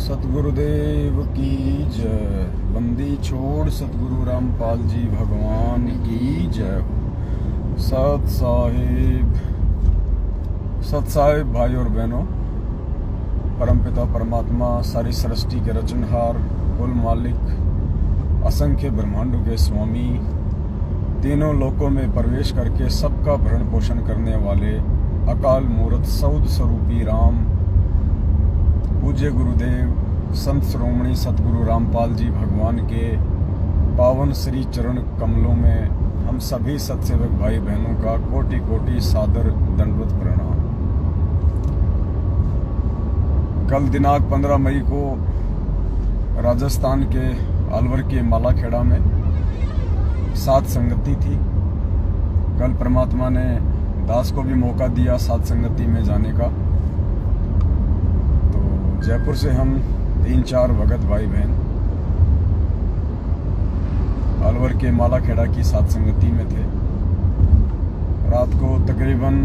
सतगुरुदेव की जय। बंदी छोड़ सतगुरु रामपाल जी भगवान की जय। सत साहिब भाई और बहनों, परमपिता परमात्मा सारी सृष्टि के रचनहार, कुल मालिक, असंख्य ब्रह्मांडों के स्वामी, तीनों लोकों में प्रवेश करके सबका भरण पोषण करने वाले अकाल मूर्त सौद स्वरूपी राम पूज्य गुरुदेव संत श्रोमणी सतगुरु रामपाल जी भगवान के पावन श्री चरण कमलों में हम सभी सत्सेवक भाई बहनों का कोटि कोटि सादर दंडवत प्रणाम। कल दिनांक 15 मई को राजस्थान के अलवर के मालाखेड़ा में सात संगति थी। कल परमात्मा ने दास को भी मौका दिया सात संगति में जाने का। तो जयपुर से हम 3-4 भगत भाई बहन अलवर के मालाखेड़ा की सात संगति में थे। रात को तकरीबन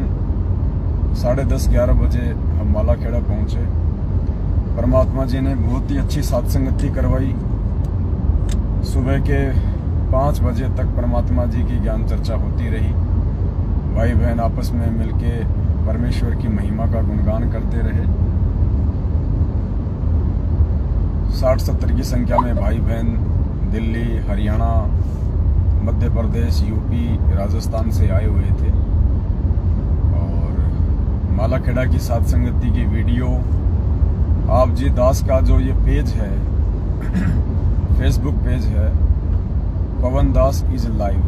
10:30-11 बजे हम मालाखेड़ा पहुंचे। परमात्मा जी ने बहुत ही अच्छी सात संगति करवाई। सुबह के 5 बजे तक परमात्मा जी की ज्ञान चर्चा होती रही। भाई बहन आपस में मिलके परमेश्वर की महिमा का गुणगान करते रहे। 60-70 की संख्या में भाई बहन दिल्ली, हरियाणा, मध्य प्रदेश, यूपी, राजस्थान से आए हुए थे। और मालाखेड़ा की सात संगति की वीडियो आप जी दास का जो ये पेज है फेसबुक पेज है, पवन दास इज लाइव,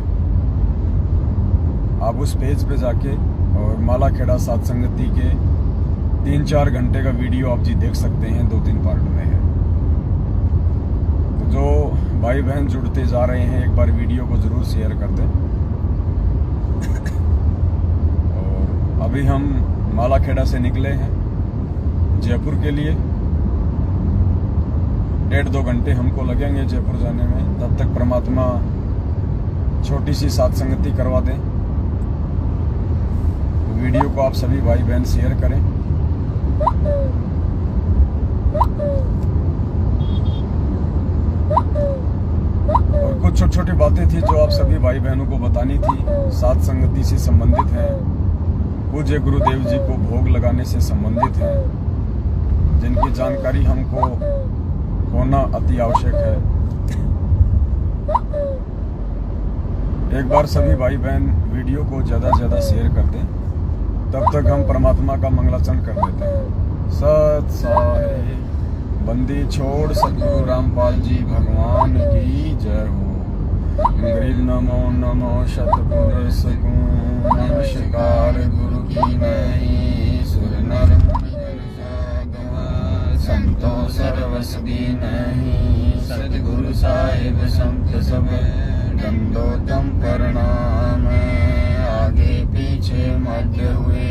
आप उस पेज पे जाके और मालाखेड़ा सात संगति के 3-4 घंटे का वीडियो आप जी देख सकते हैं। 2-3 पार्ट में है। तो जो भाई बहन जुड़ते जा रहे हैं, एक बार वीडियो को जरूर शेयर कर दें। और अभी हम मालाखेड़ा से निकले हैं जयपुर के लिए। 1.5-2 घंटे हमको लगेंगे जयपुर जाने में। तब तक परमात्मा छोटी सी सात संगति करवा दें। वीडियो को आप सभी भाई बहन शेयर करें। और कुछ छोटी छोटी बातें थी जो आप सभी भाई बहनों को बतानी थी, सात संगति से संबंधित है, पूज्य गुरुदेव जी को भोग लगाने से संबंधित है, जिनकी जानकारी हमको होना अति आवश्यक है। एक बार सभी भाई बहन वीडियो को ज़्यादा से ज़्यादा शेयर कर दें, तब तक हम परमात्मा का मंगलाचरण कर देते हैं। सत साहिब बंदी छोड़ सतगुरु रामपाल जी भगवान की जय हो। गरीब नमो नमो शतपुर सगुण नमस्कार गुरु की नहीं सुर नर संतों सर्वसदी नहीं। सतगुरु साहिब संत सब दंडोतम प्रणाम। आगे पीछे मध्य हुए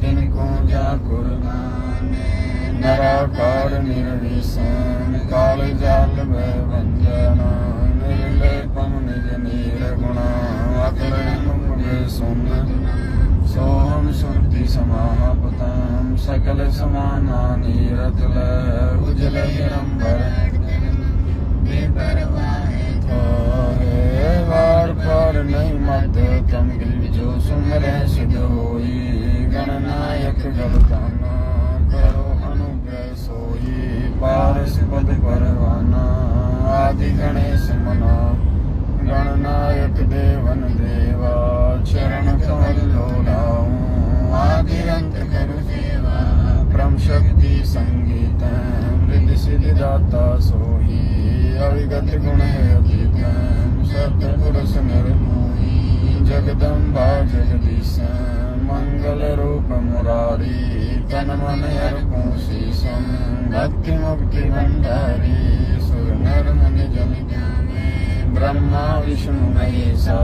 तिनको जाकुर नराकार निर्विषम काल जाल में भंजना। निर्लेपम निज निर्गुणा अकल सुन सोहम सुरति समापतम। सकल समाना नीरतल उजल हिरंबर वार पार नहीं मध्य तम गिर जो सुमरे सिद्ध होई। गणनायक गलताना करो अनुग्रह सोई। पारस पद परवाना आदि गणेश मना। गणनायक देवन देवा चरण कमल लोलाऊं। आदि अंत करु सेवा ब्रह्म शक्ति संगीत। मृद सिद्धि दाता सोही अविगत गुण है अतीतम। सतपुरुष निर्मोही जगदम्बा जगदीश। मंगल रूप मुरारी तन मन अर्पण शीशम। भक्ति मुक्ति भंडारी सुर नर मुनि जन ज्ञान। ब्रह्मा विष्णु महेशा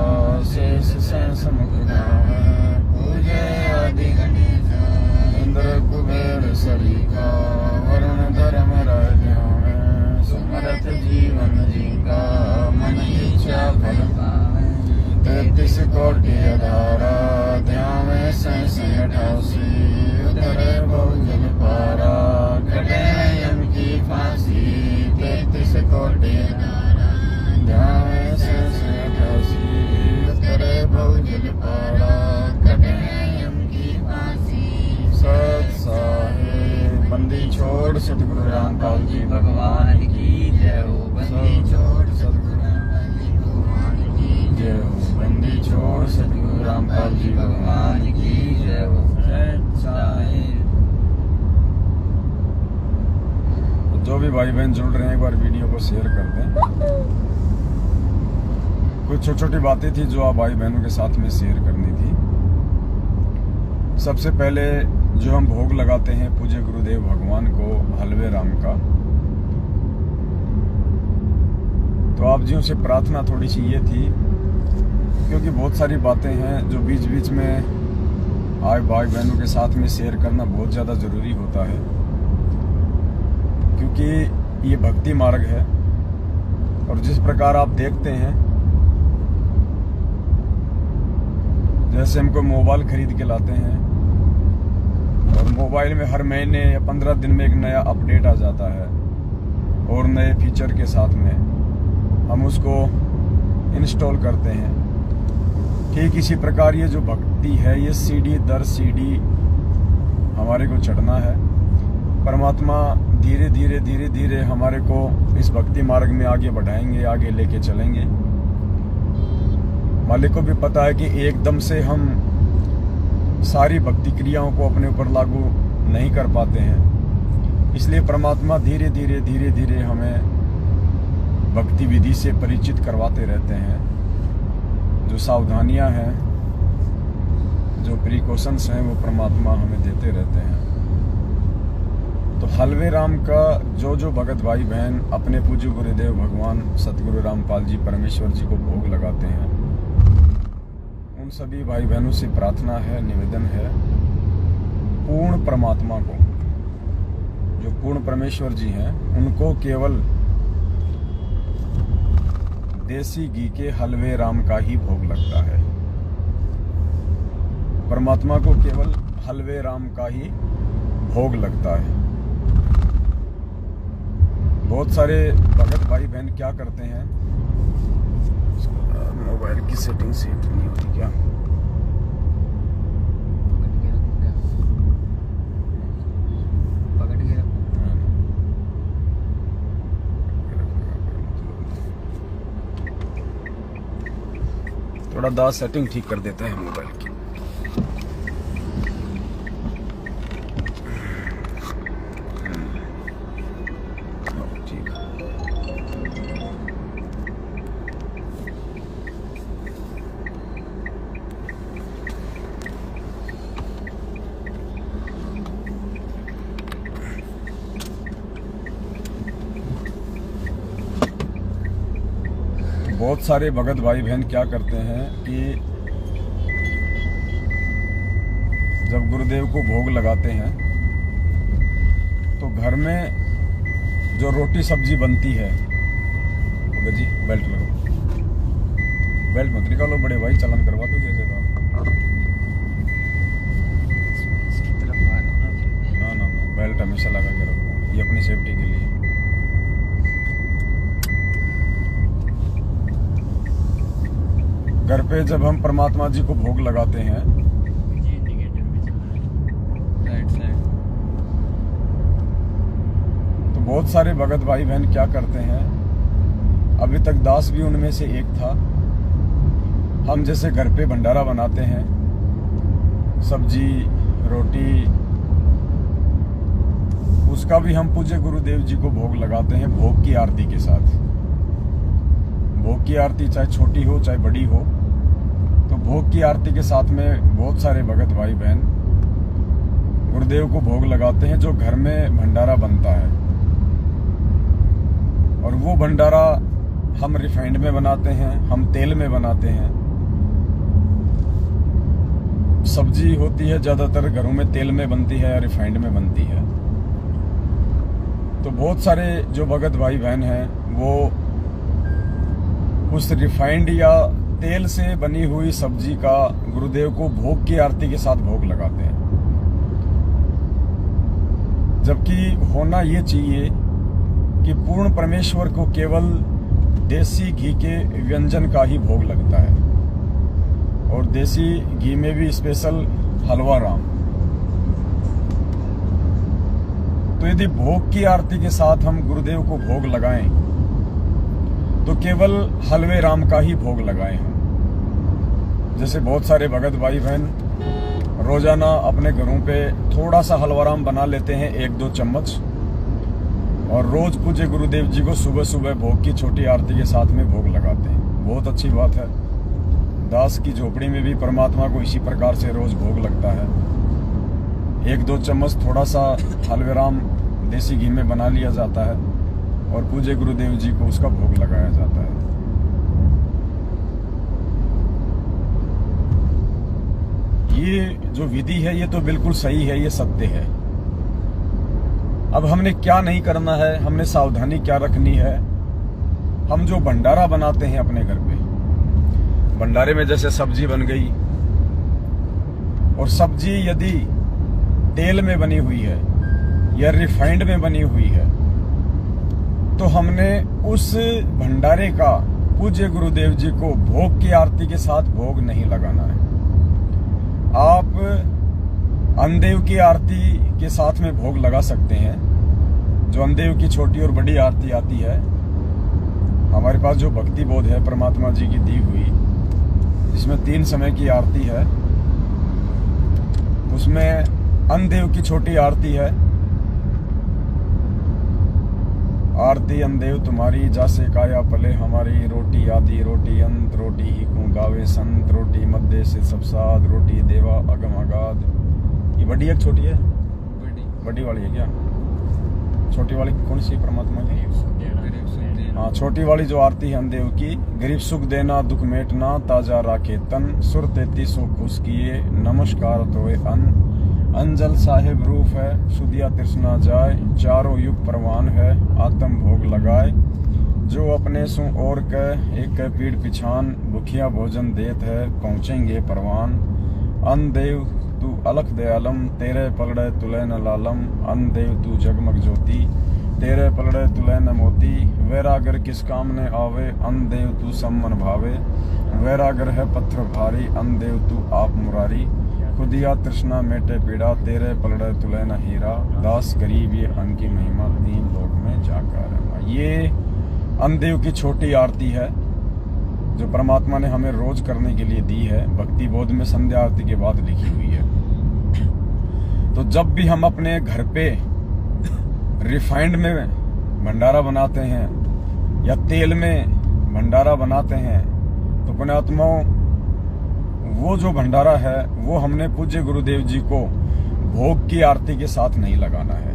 शेष सहस मुख गावे। पूजे आदि गणेश इंद्र कुबेर सरीखा। वरुण धर्म राज सुमरत जीवन जीका। मन इच्छा फल पावे 33 कोटि अधारा। ध्यान सहस 88 उधर बहु जल पारा। कटे यम की फांसी पड़ा कटे यम की फांसी। सत साहेब बंदी छोड़ सतगुरु रामपाल जी भगवान की जय हो। बंदी छोड़ सतगुरु रामपाल जी भगवान की जय हो। बंदी छोड़ सतगुरु रामपाल जी भगवान की जय हो। सत साहेब। जो भी भाई बहन जुड़ रहे हैं एक बार वीडियो को शेयर कर दें। कुछ छोटी छोटी बातें थी जो आप भाई बहनों के साथ में शेयर करनी थी। सबसे पहले जो हम भोग लगाते हैं पूज्य गुरुदेव भगवान को हलवे राम का, तो आप जियों से प्रार्थना थोड़ी सी ये थी, क्योंकि बहुत सारी बातें हैं जो बीच बीच में आए भाई बहनों के साथ में शेयर करना बहुत ज़्यादा ज़रूरी होता है, क्योंकि ये भक्ति मार्ग है। और जिस प्रकार आप देखते हैं, जैसे हमको मोबाइल खरीद के लाते हैं और मोबाइल में हर महीने या 15 दिन में एक नया अपडेट आ जाता है और नए फीचर के साथ में हम उसको इंस्टॉल करते हैं। ठीक इसी प्रकार ये जो भक्ति है, ये सीढ़ी दर सीढ़ी हमारे को चढ़ना है। परमात्मा धीरे धीरे धीरे धीरे हमारे को इस भक्ति मार्ग में आगे बढ़ाएंगे, आगे लेके चलेंगे। मालिक को भी पता है कि एकदम से हम सारी भक्ति क्रियाओं को अपने ऊपर लागू नहीं कर पाते हैं, इसलिए परमात्मा धीरे धीरे धीरे धीरे हमें भक्ति विधि से परिचित करवाते रहते हैं। जो सावधानियां हैं, जो प्रिकॉशंस हैं, वो परमात्मा हमें देते रहते हैं। तो हलवे राम का जो भगत भाई बहन अपने पूज्य गुरुदेव भगवान सतगुरु रामपाल जी परमेश्वर जी को भोग लगाते हैं, उन सभी भाई बहनों से प्रार्थना है, निवेदन है, पूर्ण परमात्मा को, जो पूर्ण परमेश्वर जी हैं, उनको केवल देसी घी के हलवे राम का ही भोग लगता है। परमात्मा को केवल हलवे राम का ही भोग लगता है। बहुत सारे भगत भाई बहन क्या करते हैं, मोबाइल की सेटिंग सेट नहीं होती क्या? पकड़ के थोड़ा दास सेटिंग ठीक कर देते हैं मोबाइल की। ठीक। बहुत सारे भगत भाई बहन क्या करते हैं कि जब गुरुदेव को भोग लगाते हैं तो घर में जो रोटी सब्जी बनती है, जी बेल्ट लगाओ, बेल्ट मत निकालो बड़े भाई, चलन करवा दो कैसे था? ना बेल्ट हमेशा लगा के रखो, ये अपनी सेफ्टी के लिए। घर पे जब हम परमात्मा जी को भोग लगाते हैं तो बहुत सारे भगत भाई बहन क्या करते हैं, अभी तक दास भी उनमें से एक था। हम जैसे घर पे भंडारा बनाते हैं, सब्जी रोटी, उसका भी हम पूज्य गुरुदेव जी को भोग लगाते हैं भोग की आरती के साथ। भोग की आरती चाहे छोटी हो चाहे बड़ी हो, तो भोग की आरती के साथ में बहुत सारे भगत भाई बहन गुरुदेव को भोग लगाते हैं, जो घर में भंडारा बनता है। और वो भंडारा हम रिफाइंड में बनाते हैं, हम तेल में बनाते हैं। सब्जी होती है ज्यादातर घरों में तेल में बनती है या रिफाइंड में बनती है। तो बहुत सारे जो भगत भाई बहन हैं वो उस रिफाइंड या तेल से बनी हुई सब्जी का गुरुदेव को भोग की आरती के साथ भोग लगाते हैं, जबकि होना ये चाहिए कि पूर्ण परमेश्वर को केवल देसी घी के व्यंजन का ही भोग लगता है। और देसी घी में भी स्पेशल हलवा राम। तो यदि भोग की आरती के साथ हम गुरुदेव को भोग लगाएं तो केवल हलवे राम का ही भोग लगाएं हम। जैसे बहुत सारे भगत भाई बहन रोजाना अपने घरों पे थोड़ा सा हलवा राम बना लेते हैं, 1-2 चम्मच, और रोज पूज्य गुरुदेव जी को सुबह सुबह भोग की छोटी आरती के साथ में भोग लगाते हैं। बहुत अच्छी बात है। दास की झोपड़ी में भी परमात्मा को इसी प्रकार से रोज भोग लगता है। 1-2 चम्मच थोड़ा सा हलवे राम देसी घी में बना लिया जाता है और पूज्य गुरुदेव जी को उसका भोग लगाया जाता है। ये जो विधि है ये तो बिल्कुल सही है, ये सत्य है। अब हमने क्या नहीं करना है, हमने सावधानी क्या रखनी है। हम जो भंडारा बनाते हैं अपने घर पे, भंडारे में जैसे सब्जी बन गई, और सब्जी यदि तेल में बनी हुई है या रिफाइंड में बनी हुई है तो हमने उस भंडारे का पूज्य गुरुदेव जी को भोग की आरती के साथ भोग नहीं लगाना है। आप अंदेव की आरती के साथ में भोग लगा सकते हैं। जो अंदेव की छोटी और बड़ी आरती आती है, हमारे पास जो भक्ति बोध है परमात्मा जी की दी हुई, जिसमें 3 समय की आरती है, उसमें अंदेव की छोटी आरती है। आरती अंदेव तुम्हारी जासे काया पले हमारी, रोटी आदि रोटी अंत, रोटी ही को गावे संत, रोटी मध्य से सबसाद, रोटी देवा अगम अगाध। ये बड़ी है छोटी है? बड़ी वाली है क्या? छोटी वाली कौन सी परमात्मा की? हाँ, छोटी वाली जो आरती है अंदेव की, गरीब सुख देना दुख मेटना, ताजा राखे तन, सुर 33 खुश किए, नमस्कार तोए अन्न, अंजल साहिब रूप है, सुदिया तृष्णा जाए, चारों युग परवान है, आत्म भोग लगाए, जो अपने सु और कह एक पीड़ पिछान, भुखिया भोजन देत है, पहुँचेंगे परवान, अनदेव तू अलख दयालम, तेरे पलड़े तुले न लालम, अनदेव तू जगमग ज्योति, तेरे पलड़े तुले न मोती, वैरागर किस काम ने आवे, अनदेव तू सम्मन भावे, वैरागर है पत्थर भारी, अनदेव तू आप मुरारी, खुदिया तृष्णा मेटे पीड़ा, तेरे पलड़े तुले न हीरा, दास गरीब ये अन्न की महिमा, 3 लोक में जाकर। ये अनदेव की छोटी आरती है जो परमात्मा ने हमें रोज करने के लिए दी है। भक्ति बोध में संध्या आरती के बाद लिखी हुई है। तो जब भी हम अपने घर पे रिफाइंड में भंडारा बनाते हैं या तेल में भंडारा बनाते हैं तो पुण्यात्माओं, वो जो भंडारा है वो हमने पूज्य गुरुदेव जी को भोग की आरती के साथ नहीं लगाना है।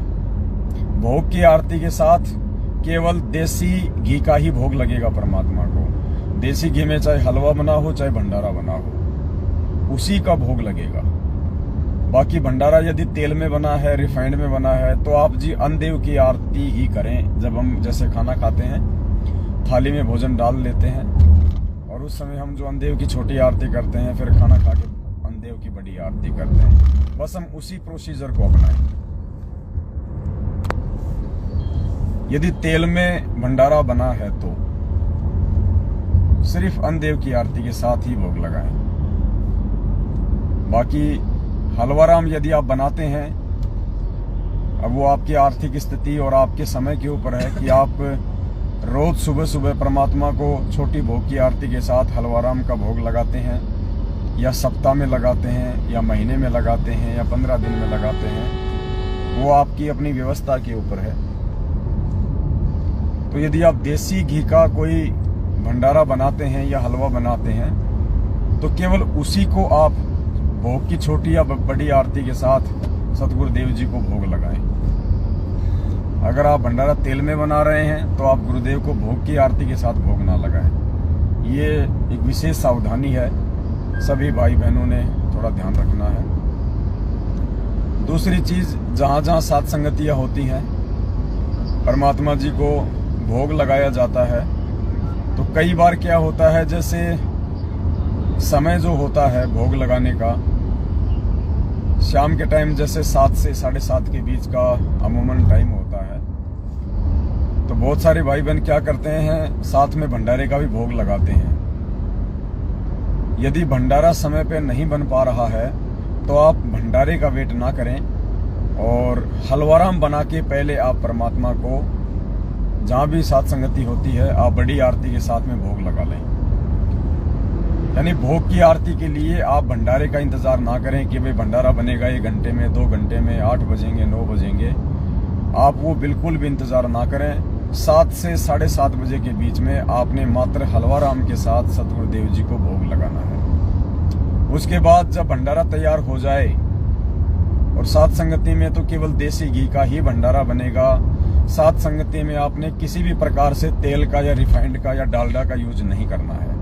भोग की आरती के साथ केवल देसी घी का ही भोग लगेगा परमात्मा को। देसी घी में चाहे हलवा बना हो चाहे भंडारा बना हो, उसी का भोग लगेगा। बाकी भंडारा यदि तेल में बना है, रिफाइंड में बना है, तो आप जी अनदेव की आरती ही करें। जब हम जैसे खाना खाते हैं, थाली में भोजन डाल लेते हैं और उस समय हम जो अनदेव की छोटी आरती करते हैं, फिर खाना खा के अनदेव की बड़ी आरती करते हैं। बस हम उसी प्रोसीजर को अपनाएं। यदि तेल में भंडारा बना है तो सिर्फ अनदेव की आरती के साथ ही भोग लगाएं। बाकी हलवाराम यदि आप बनाते हैं, अब वो आपकी आर्थिक स्थिति और आपके समय के ऊपर है कि आप रोज सुबह सुबह परमात्मा को छोटी भोग की आरती के साथ हलवाराम का भोग लगाते हैं, या सप्ताह में लगाते हैं, या महीने में लगाते हैं, या 15 दिन में लगाते हैं। वो आपकी अपनी व्यवस्था के ऊपर है। तो यदि आप देसी घी का कोई भंडारा बनाते हैं या हलवा बनाते हैं तो केवल उसी को आप भोग की छोटी या बड़ी आरती के साथ सतगुरुदेव जी को भोग लगाएं। अगर आप भंडारा तेल में बना रहे हैं तो आप गुरुदेव को भोग की आरती के साथ भोग ना लगाएं। ये एक विशेष सावधानी है, सभी भाई बहनों ने थोड़ा ध्यान रखना है। दूसरी चीज, जहां जहां सात संगतियां होती हैं, परमात्मा जी को भोग लगाया जाता है, तो कई बार क्या होता है, जैसे समय जो होता है भोग लगाने का, शाम के टाइम जैसे 7 से 7:30 के बीच का अमूमन टाइम होता है, तो बहुत सारे भाई बहन क्या करते हैं, साथ में भंडारे का भी भोग लगाते हैं। यदि भंडारा समय पे नहीं बन पा रहा है तो आप भंडारे का वेट ना करें और हलवाराम बना के पहले आप परमात्मा को जहाँ भी साथ संगति होती है आप बड़ी आरती के साथ में भोग लगा लें। यानी भोग की आरती के लिए आप भंडारे का इंतजार ना करें कि भाई भंडारा बनेगा 1 घंटे में, 2 घंटे में, 8 बजेंगे, 9 बजेंगे। आप वो बिल्कुल भी इंतजार ना करें। 7 से 7:30 बजे के बीच में आपने मात्र हलवाराम के साथ सतगुरुदेव जी को भोग लगाना है। उसके बाद जब भंडारा तैयार हो जाए, और साथ संगति में तो केवल देसी घी का ही भंडारा बनेगा। साथ संगति में आपने किसी भी प्रकार से तेल का या रिफाइंड का या डालडा का यूज नहीं करना है।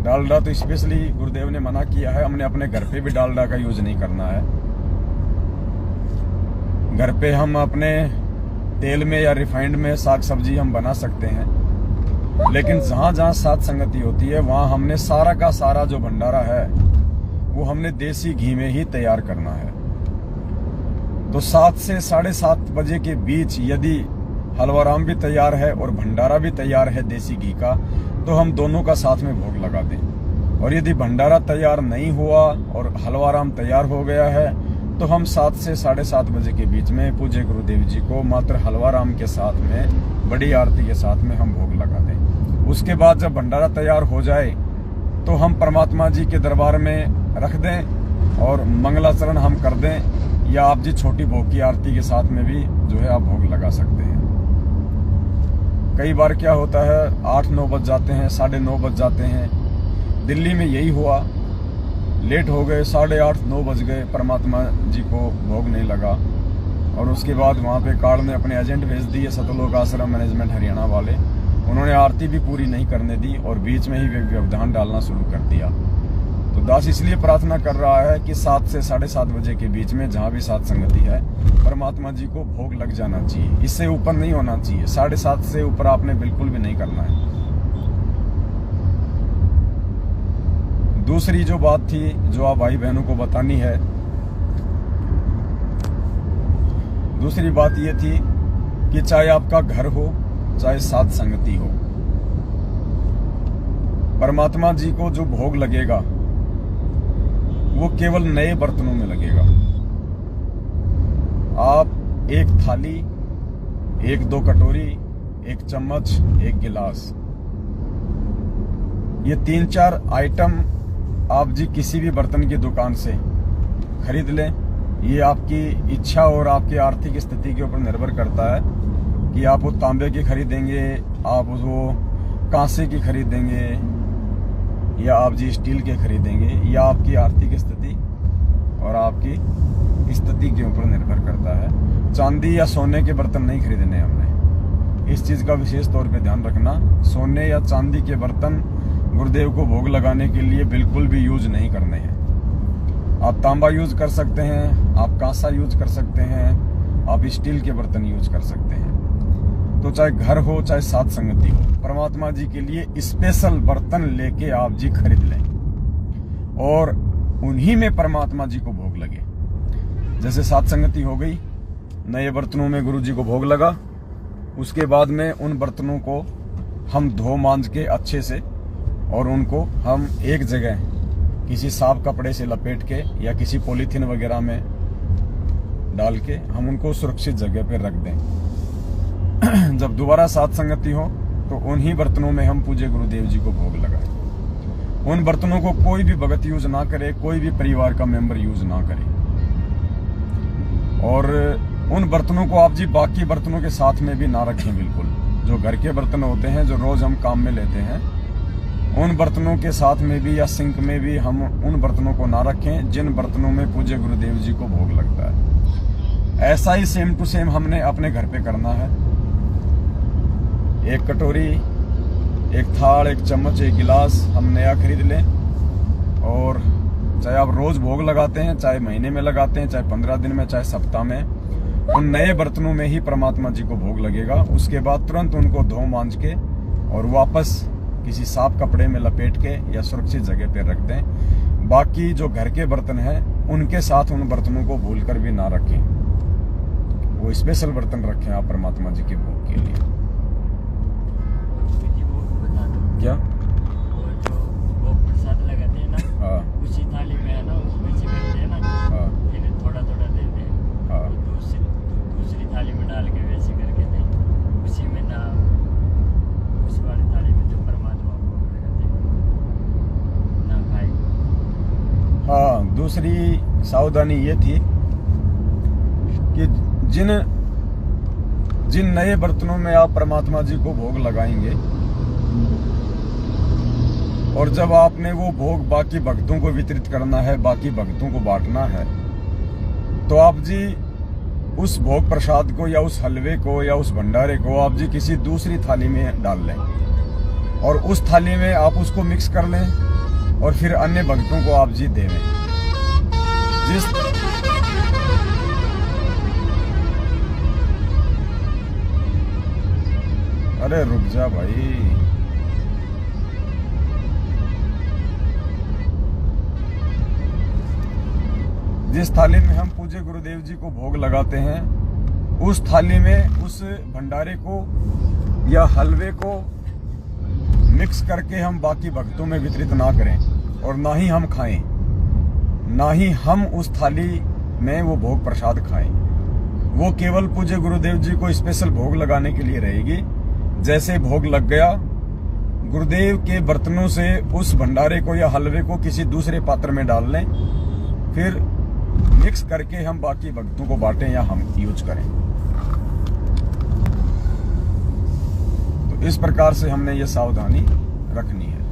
डालडा तो स्पेशली गुरुदेव ने मना किया है। हमने अपने घर पे भी डालडा का यूज नहीं करना है। घर पे हम अपने तेल में या रिफाइंड में साग सब्जी हम बना सकते हैं, लेकिन जहां जहां साथ संगति होती है वहां हमने सारा का सारा जो भंडारा है वो हमने देसी घी में ही तैयार करना है। तो 7 से 7:30 बजे के बीच यदि हलवाराम भी तैयार है और भंडारा भी तैयार है देसी घी का, तो हम दोनों का साथ में भोग लगा दें। और यदि भंडारा तैयार नहीं हुआ और हलवाराम तैयार हो गया है तो हम 7 से 7:30 बजे के बीच में पूज्य गुरुदेव जी को मात्र हलवाराम के साथ में बड़ी आरती के साथ में हम भोग लगा दें। उसके बाद जब भंडारा तैयार हो जाए तो हम परमात्मा जी के दरबार में रख दें और मंगलाचरण हम कर दें, या आप जी छोटी भोग की आरती के साथ में भी जो है आप भोग लगा सकते हैं। कई बार क्या होता है 8-9 बज जाते हैं, 9:30 बज जाते हैं। दिल्ली में यही हुआ, लेट हो गए, 8:30-9 बज गए, परमात्मा जी को भोग नहीं लगा। और उसके बाद वहाँ पे कार्ड ने अपने एजेंट भेज दिए, सतलोक आश्रम मैनेजमेंट हरियाणा वाले। उन्होंने आरती भी पूरी नहीं करने दी और बीच में ही व्यवधान डालना शुरू कर दिया। तो दास इसलिए प्रार्थना कर रहा है कि 7 से 7:30 बजे के बीच में जहाँ भी साथ संगति है परमात्मा जी को भोग लग जाना चाहिए। इससे ऊपर नहीं होना चाहिए। 7:30 से ऊपर आपने बिल्कुल भी नहीं करना है। दूसरी जो बात थी जो आप भाई बहनों को बतानी है, दूसरी बात ये थी कि चाहे आपका घर हो चाहे साथ संगति हो, परमात्मा जी को जो भोग लगेगा वो केवल नए बर्तनों में लगेगा। आप एक थाली, 1-2 कटोरी, 1 चम्मच, 1 गिलास, ये 3-4 आइटम आप जी किसी भी बर्तन की दुकान से खरीद लें। ये आपकी इच्छा और आपकी आर्थिक स्थिति के ऊपर निर्भर करता है कि आप वो तांबे की खरीदेंगे, आप वो कांसे की खरीदेंगे, या आप जी स्टील के खरीदेंगे, या आपकी आर्थिक स्थिति और आपकी स्थिति के ऊपर निर्भर करता है। चांदी या सोने के बर्तन नहीं खरीदने हमने, इस चीज का विशेष तौर पे ध्यान रखना। सोने या चांदी के बर्तन गुरुदेव को भोग लगाने के लिए बिल्कुल भी यूज नहीं करने हैं। आप तांबा यूज कर सकते हैं, आप कांसा यूज कर सकते हैं, आप स्टील के बर्तन यूज कर सकते हैं। तो चाहे घर हो चाहे साथ संगति हो, परमात्मा जी के लिए स्पेशल बर्तन लेके आप जी खरीद लें और उन्हीं में परमात्मा जी को भोग लगे। जैसे साथ संगति हो गई, नए बर्तनों में गुरु जी को भोग लगा, उसके बाद में उन बर्तनों को हम धो मांज के अच्छे से और उनको हम एक जगह किसी साफ कपड़े से लपेट के या किसी पॉलीथीन वगैरह में डाल के हम उनको सुरक्षित जगह पे रख दें। जब दोबारा साथ संगति हो तो उन्हीं बर्तनों में हम पूज्य गुरुदेव जी को भोग लगाएं। उन बर्तनों को कोई भी भगत यूज ना करे, कोई भी परिवार का मेंबर यूज ना करे। और उन बर्तनों को आप जी बाकी बर्तनों के साथ में भी ना रखें बिल्कुल। जो घर के बर्तन होते हैं जो रोज हम काम में लेते हैं, उन बर्तनों के साथ में भी या सिंक में भी हम उन बर्तनों को ना रखें जिन बर्तनों में पूज्य गुरुदेव जी को भोग लगता है। ऐसा ही सेम टू सेम हमने अपने घर पे करना है। 1 कटोरी, 1 थाल, 1 चम्मच, 1 गिलास हम नया खरीद लें। और चाहे आप रोज भोग लगाते हैं, चाहे महीने में लगाते हैं, चाहे 15 दिन में, चाहे सप्ताह में, उन नए बर्तनों में ही परमात्मा जी को भोग लगेगा। उसके बाद तुरंत उनको धो मांज के और वापस किसी साफ कपड़े में लपेट के या सुरक्षित जगह पे रख दें। बाकी जो घर के बर्तन हैं उनके साथ उन बर्तनों को भूलकर भी ना रखें। वो स्पेशल बर्तन रखें आप परमात्मा जी के भोग के लिए। क्या दूसरी सावधानी ये थी कि जिन नए बर्तनों में आप परमात्मा जी को भोग लगाएंगे और जब आपने वो भोग बाकी भक्तों को वितरित करना है, बाकी भक्तों को बांटना है, तो आप जी उस भोग प्रसाद को या उस हलवे को या उस भंडारे को आप जी किसी दूसरी थाली में डाल लें और उस थाली में आप उसको मिक्स कर लें और फिर अन्य भक्तों को आप जी देवें। अरे रुक जा भाई, जिस थाली में हम पूज्य गुरुदेव जी को भोग लगाते हैं उस थाली में उस भंडारे को या हलवे को मिक्स करके हम बाकी भक्तों में वितरित ना करें और ना ही हम खाएं, ना ही हम उस थाली में वो भोग प्रसाद खाएं। वो केवल पूज्य गुरुदेव जी को स्पेशल भोग लगाने के लिए रहेगी। जैसे भोग लग गया, गुरुदेव के बर्तनों से उस भंडारे को या हलवे को किसी दूसरे पात्र में डाल लें, फिर मिक्स करके हम बाकी भक्तों को बांटें या हम यूज करें। तो इस प्रकार से हमने ये सावधानी रखनी है।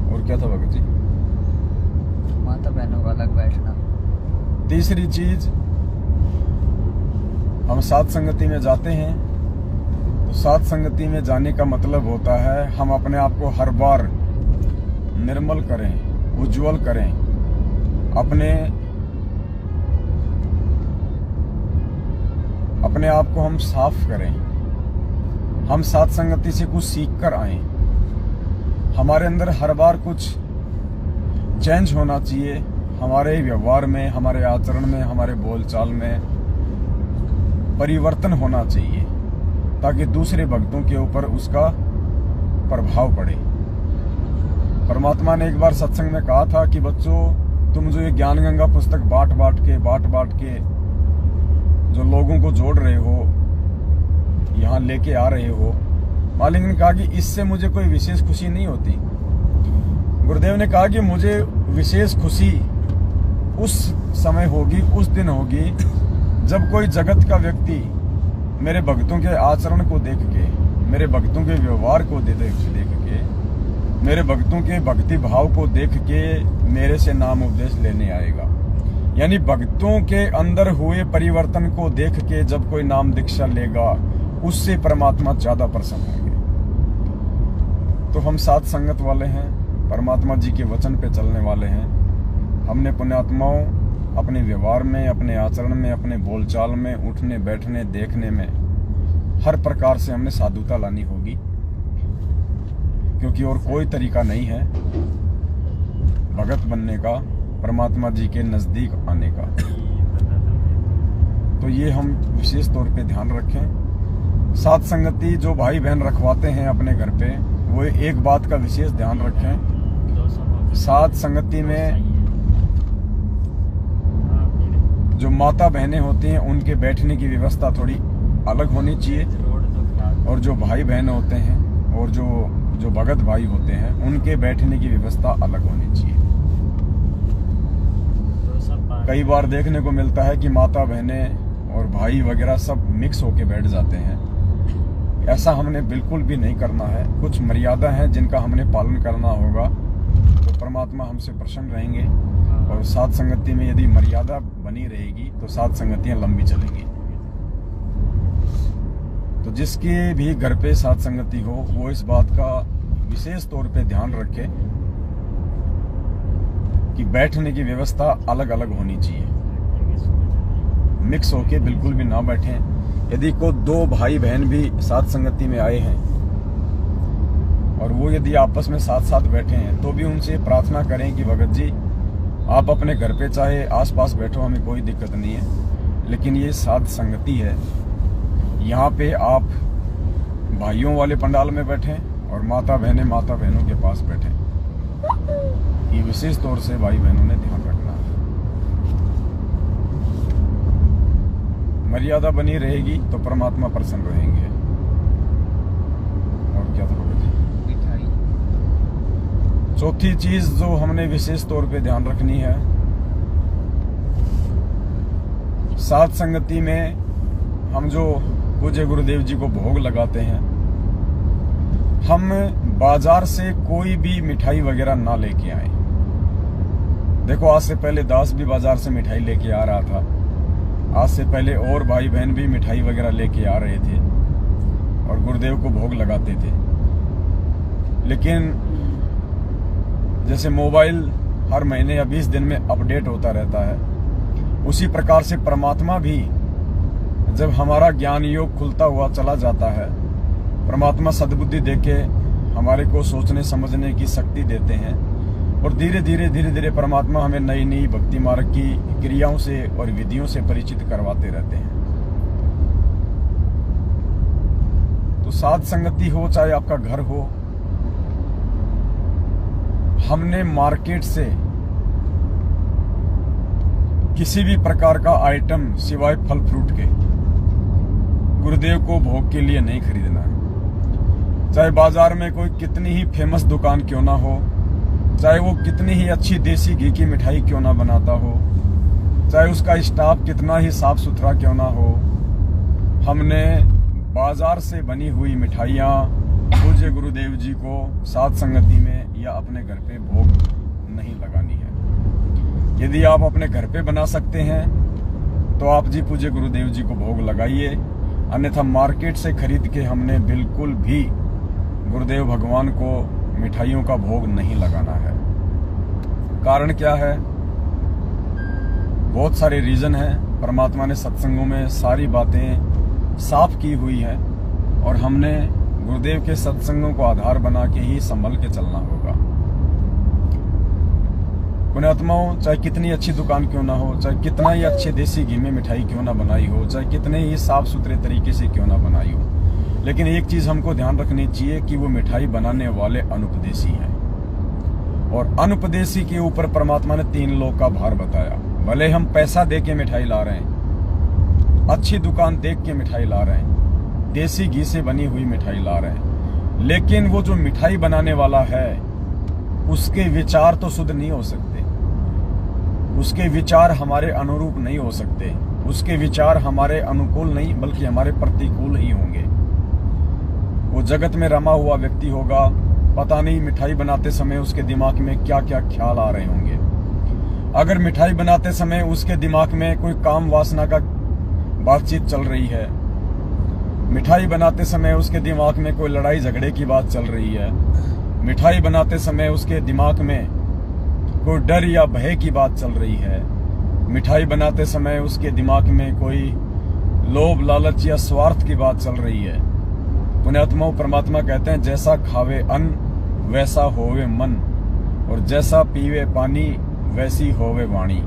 और क्या था भगत जी? माता बहनों का अलग बैठना। तीसरी चीज, हम साध संगति में जाते हैं तो साध संगति में जाने का मतलब होता है हम अपने आप को हर बार निर्मल करें, उज्जवल करें, अपने आप को हम साफ करें। हम साध संगति से कुछ सीख कर आए। हमारे अंदर हर बार कुछ चेंज होना चाहिए, हमारे व्यवहार में, हमारे आचरण में, हमारे बोलचाल में परिवर्तन होना चाहिए ताकि दूसरे भक्तों के ऊपर उसका प्रभाव पड़े। परमात्मा ने एक बार सत्संग में कहा था कि बच्चों, तुम जो ये ज्ञान गंगा पुस्तक बांट बांट के जो लोगों को जोड़ रहे हो, यहाँ लेके आ रहे हो, मालिक ने कहा कि इससे मुझे कोई विशेष खुशी नहीं होती। गुरुदेव ने कहा कि मुझे विशेष खुशी उस समय होगी, उस दिन होगी जब कोई जगत का व्यक्ति मेरे भक्तों के आचरण को देख के, मेरे भक्तों के व्यवहार को देख के, मेरे भक्तों के भक्ति भाव को देख के मेरे से नाम उपदेश लेने आएगा। यानी भक्तों के अंदर हुए परिवर्तन को देख के जब कोई नाम दीक्षा लेगा उससे परमात्मा ज्यादा प्रसन्न होंगे। तो हम साथ संगत वाले हैं, परमात्मा जी के वचन पे चलने वाले हैं। हमने पुण्यात्माओं अपने व्यवहार में, अपने आचरण में, अपने बोलचाल में, उठने बैठने देखने में हर प्रकार से हमने साधुता लानी होगी, क्योंकि और कोई तरीका नहीं है भगत बनने का, परमात्मा जी के नजदीक आने का। तो ये हम विशेष तौर पे ध्यान रखें। साथ संगति जो भाई बहन रखवाते हैं अपने घर पे, वो एक बात का विशेष ध्यान रखें। साथ संगति में जो माता बहनें होती हैं उनके बैठने की व्यवस्था थोड़ी अलग होनी चाहिए, और जो भाई बहन होते हैं और जो भगत भाई होते हैं उनके बैठने की व्यवस्था अलग होनी चाहिए। कई बार देखने को मिलता है कि माता बहनें और भाई वगैरह सब मिक्स होके बैठ जाते हैं। ऐसा हमने बिल्कुल भी नहीं करना है। कुछ मर्यादा है जिनका हमने पालन करना होगा, तो परमात्मा हमसे प्रसन्न रहेंगे। और साथ संगति में यदि मर्यादा बनी रहेगी तो साथ संगतियां लंबी चलेंगी। तो जिसके भी घर पे साथ संगति हो वो इस बात का विशेष तौर पे ध्यान रखे कि बैठने की व्यवस्था अलग अलग होनी चाहिए। मिक्स होके बिल्कुल भी ना बैठें। यदि को दो भाई बहन भी साथ संगति में आए हैं और वो यदि आपस में साथ साथ बैठे हैं तो भी उनसे प्रार्थना करें कि भगत जी आप अपने घर पे चाहे आसपास बैठो, हमें कोई दिक्कत नहीं है, लेकिन ये साथ संगति है, यहाँ पे आप भाइयों वाले पंडाल में बैठें और माता बहनों के पास बैठें। ये विशेष तौर से भाई बहनों ने ध्यान रखना है। मर्यादा बनी रहेगी तो परमात्मा प्रसन्न रहेंगे। चौथी चीज जो हमने विशेष तौर पे ध्यान रखनी है, साध संगति में हम जो पूज्य गुरुदेव जी को भोग लगाते हैं, हम बाजार से कोई भी मिठाई वगैरह ना लेके आए। देखो, आज से पहले दास भी बाजार से मिठाई लेके आ रहा था, आज से पहले और भाई बहन भी मिठाई वगैरह लेके आ रहे थे और गुरुदेव को भोग लगाते थे। लेकिन जैसे मोबाइल हर महीने या 20 दिन में अपडेट होता रहता है, उसी प्रकार से परमात्मा भी जब हमारा ज्ञान योग खुलता हुआ चला जाता है, परमात्मा सद्बुद्धि देके हमारे को सोचने समझने की शक्ति देते हैं और धीरे धीरे परमात्मा हमें नई नई भक्ति मार्ग की क्रियाओं से और विधियों से परिचित करवाते रहते हैं। तो साध संगति हो चाहे आपका घर हो, हमने मार्केट से किसी भी प्रकार का आइटम सिवाय फल फ्रूट के गुरुदेव को भोग के लिए नहीं खरीदना है। चाहे बाजार में कोई कितनी ही फेमस दुकान क्यों ना हो, चाहे वो कितनी ही अच्छी देसी घी की मिठाई क्यों ना बनाता हो, चाहे उसका स्टाफ कितना ही साफ सुथरा क्यों ना हो, हमने बाजार से बनी हुई मिठाइयाँ पूज्य गुरुदेव जी को साध संगति में या अपने घर पे भोग नहीं लगानी है। यदि आप अपने घर पे बना सकते हैं तो आप जी पूज्य गुरुदेव जी को भोग लगाइए, अन्यथा मार्केट से खरीद के हमने बिल्कुल भी गुरुदेव भगवान को मिठाइयों का भोग नहीं लगाना है। कारण क्या है? बहुत सारे रीजन हैं। परमात्मा ने सत्संगों में सारी बातें साफ की हुई है और हमने गुरुदेव के सत्संगों को आधार बना के ही संभल के चलना होगा। पुण्यात्माओं, चाहे कितनी अच्छी दुकान क्यों ना हो, चाहे कितना ही अच्छे देसी घी में मिठाई क्यों ना बनाई हो, चाहे कितने ही साफ सुथरे तरीके से क्यों ना बनाई हो, लेकिन एक चीज हमको ध्यान रखनी चाहिए कि वो मिठाई बनाने वाले अनुपदेशी हैं। और अनुपदेशी के ऊपर परमात्मा ने 3 लोक का भार बताया। भले हम पैसा दे के मिठाई ला रहे हैं, अच्छी दुकान देख के मिठाई ला रहे हैं, देसी घी से बनी हुई मिठाई ला रहे हैं, लेकिन वो जो मिठाई बनाने वाला है उसके विचार तो शुद्ध नहीं हो सकते, उसके विचार हमारे अनुरूप नहीं हो सकते, उसके विचार हमारे अनुकूल नहीं बल्कि हमारे प्रतिकूल ही होंगे। वो जगत में रमा हुआ व्यक्ति होगा, पता नहीं मिठाई बनाते समय उसके दिमाग में क्या क्या ख्याल आ रहे होंगे। अगर मिठाई बनाते समय उसके दिमाग में कोई काम वासना का बातचीत चल रही है, मिठाई बनाते समय उसके दिमाग में कोई लड़ाई झगड़े की बात चल रही है, मिठाई बनाते समय उसके दिमाग में कोई डर या भय की बात चल रही है, मिठाई बनाते समय उसके दिमाग में कोई लोभ लालच या स्वार्थ की बात चल रही है। पुण्यात्माओं, परमात्मा कहते हैं जैसा खावे अन्न वैसा होवे मन और जैसा पीवे पानी वैसी होवे वाणी।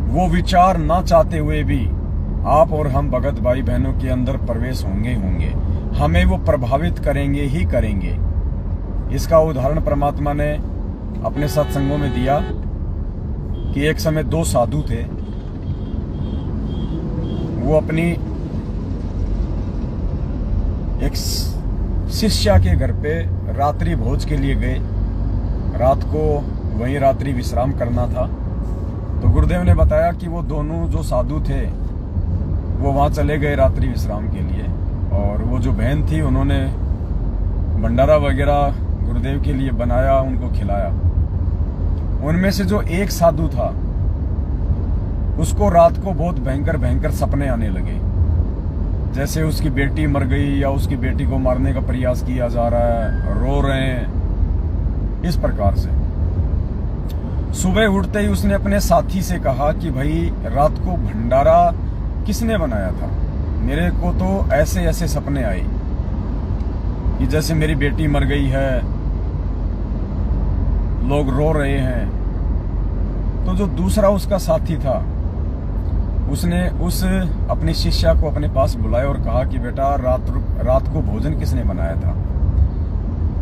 वो विचार ना चाहते हुए भी आप और हम भगत भाई बहनों के अंदर प्रवेश होंगे, हमें वो प्रभावित करेंगे ही करेंगे। इसका उदाहरण परमात्मा ने अपने सत्संगों में दिया कि एक समय 2 साधु थे। वो अपनी एक शिष्या के घर पे रात्रि भोज के लिए गए। रात को वहीं रात्रि विश्राम करना था, तो गुरुदेव ने बताया कि वो दोनों जो साधु थे वो वहां चले गए रात्रि विश्राम के लिए, और वो जो बहन थी उन्होंने भंडारा वगैरह गुरुदेव के लिए बनाया, उनको खिलाया। उनमें से जो एक साधु था उसको रात को बहुत भयंकर सपने आने लगे, जैसे उसकी बेटी मर गई या उसकी बेटी को मारने का प्रयास किया जा रहा है, रो रहे हैं, इस प्रकार से। सुबह उठते ही उसने अपने साथी से कहा कि भाई रात को भंडारा किसने बनाया था? मेरे को तो ऐसे ऐसे सपने आए कि जैसे मेरी बेटी मर गई है, लोग रो रहे हैं। तो जो दूसरा उसका साथी था उसने उस अपनी शिष्या को अपने पास बुलाया और कहा कि बेटा रात को भोजन किसने बनाया था?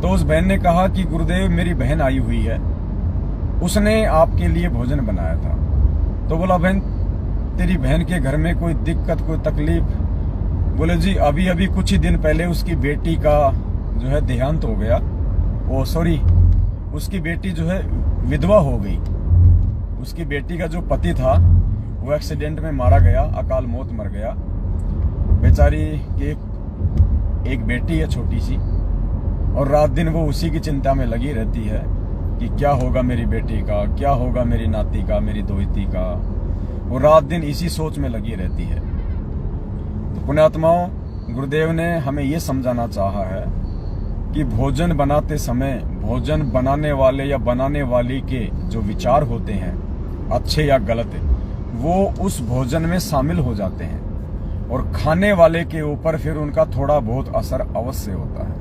तो उस बहन ने कहा कि गुरुदेव मेरी बहन आई हुई है, उसने आपके लिए भोजन बनाया था। तो बोला बहन तेरी बहन के घर में कोई दिक्कत कोई तकलीफ? बोले जी अभी अभी कुछ ही दिन पहले उसकी बेटी का जो है देहांत हो गया, उसकी बेटी जो है विधवा हो गई। उसकी बेटी का जो पति था वो एक्सीडेंट में मारा गया, अकाल मौत मर गया। बेचारी की एक बेटी है छोटी सी, और रात दिन वो उसी की चिंता में लगी रहती है कि क्या होगा मेरी बेटी का, क्या होगा मेरी नाती का, मेरी दोहिती का। वो रात दिन इसी सोच में लगी रहती है। तो पुण्यात्माओं, गुरुदेव ने हमें ये समझाना चाहा है कि भोजन बनाते समय भोजन बनाने वाले या बनाने वाली के जो विचार होते हैं, अच्छे या गलत, वो उस भोजन में शामिल हो जाते हैं और खाने वाले के ऊपर फिर उनका थोड़ा बहुत असर अवश्य होता है।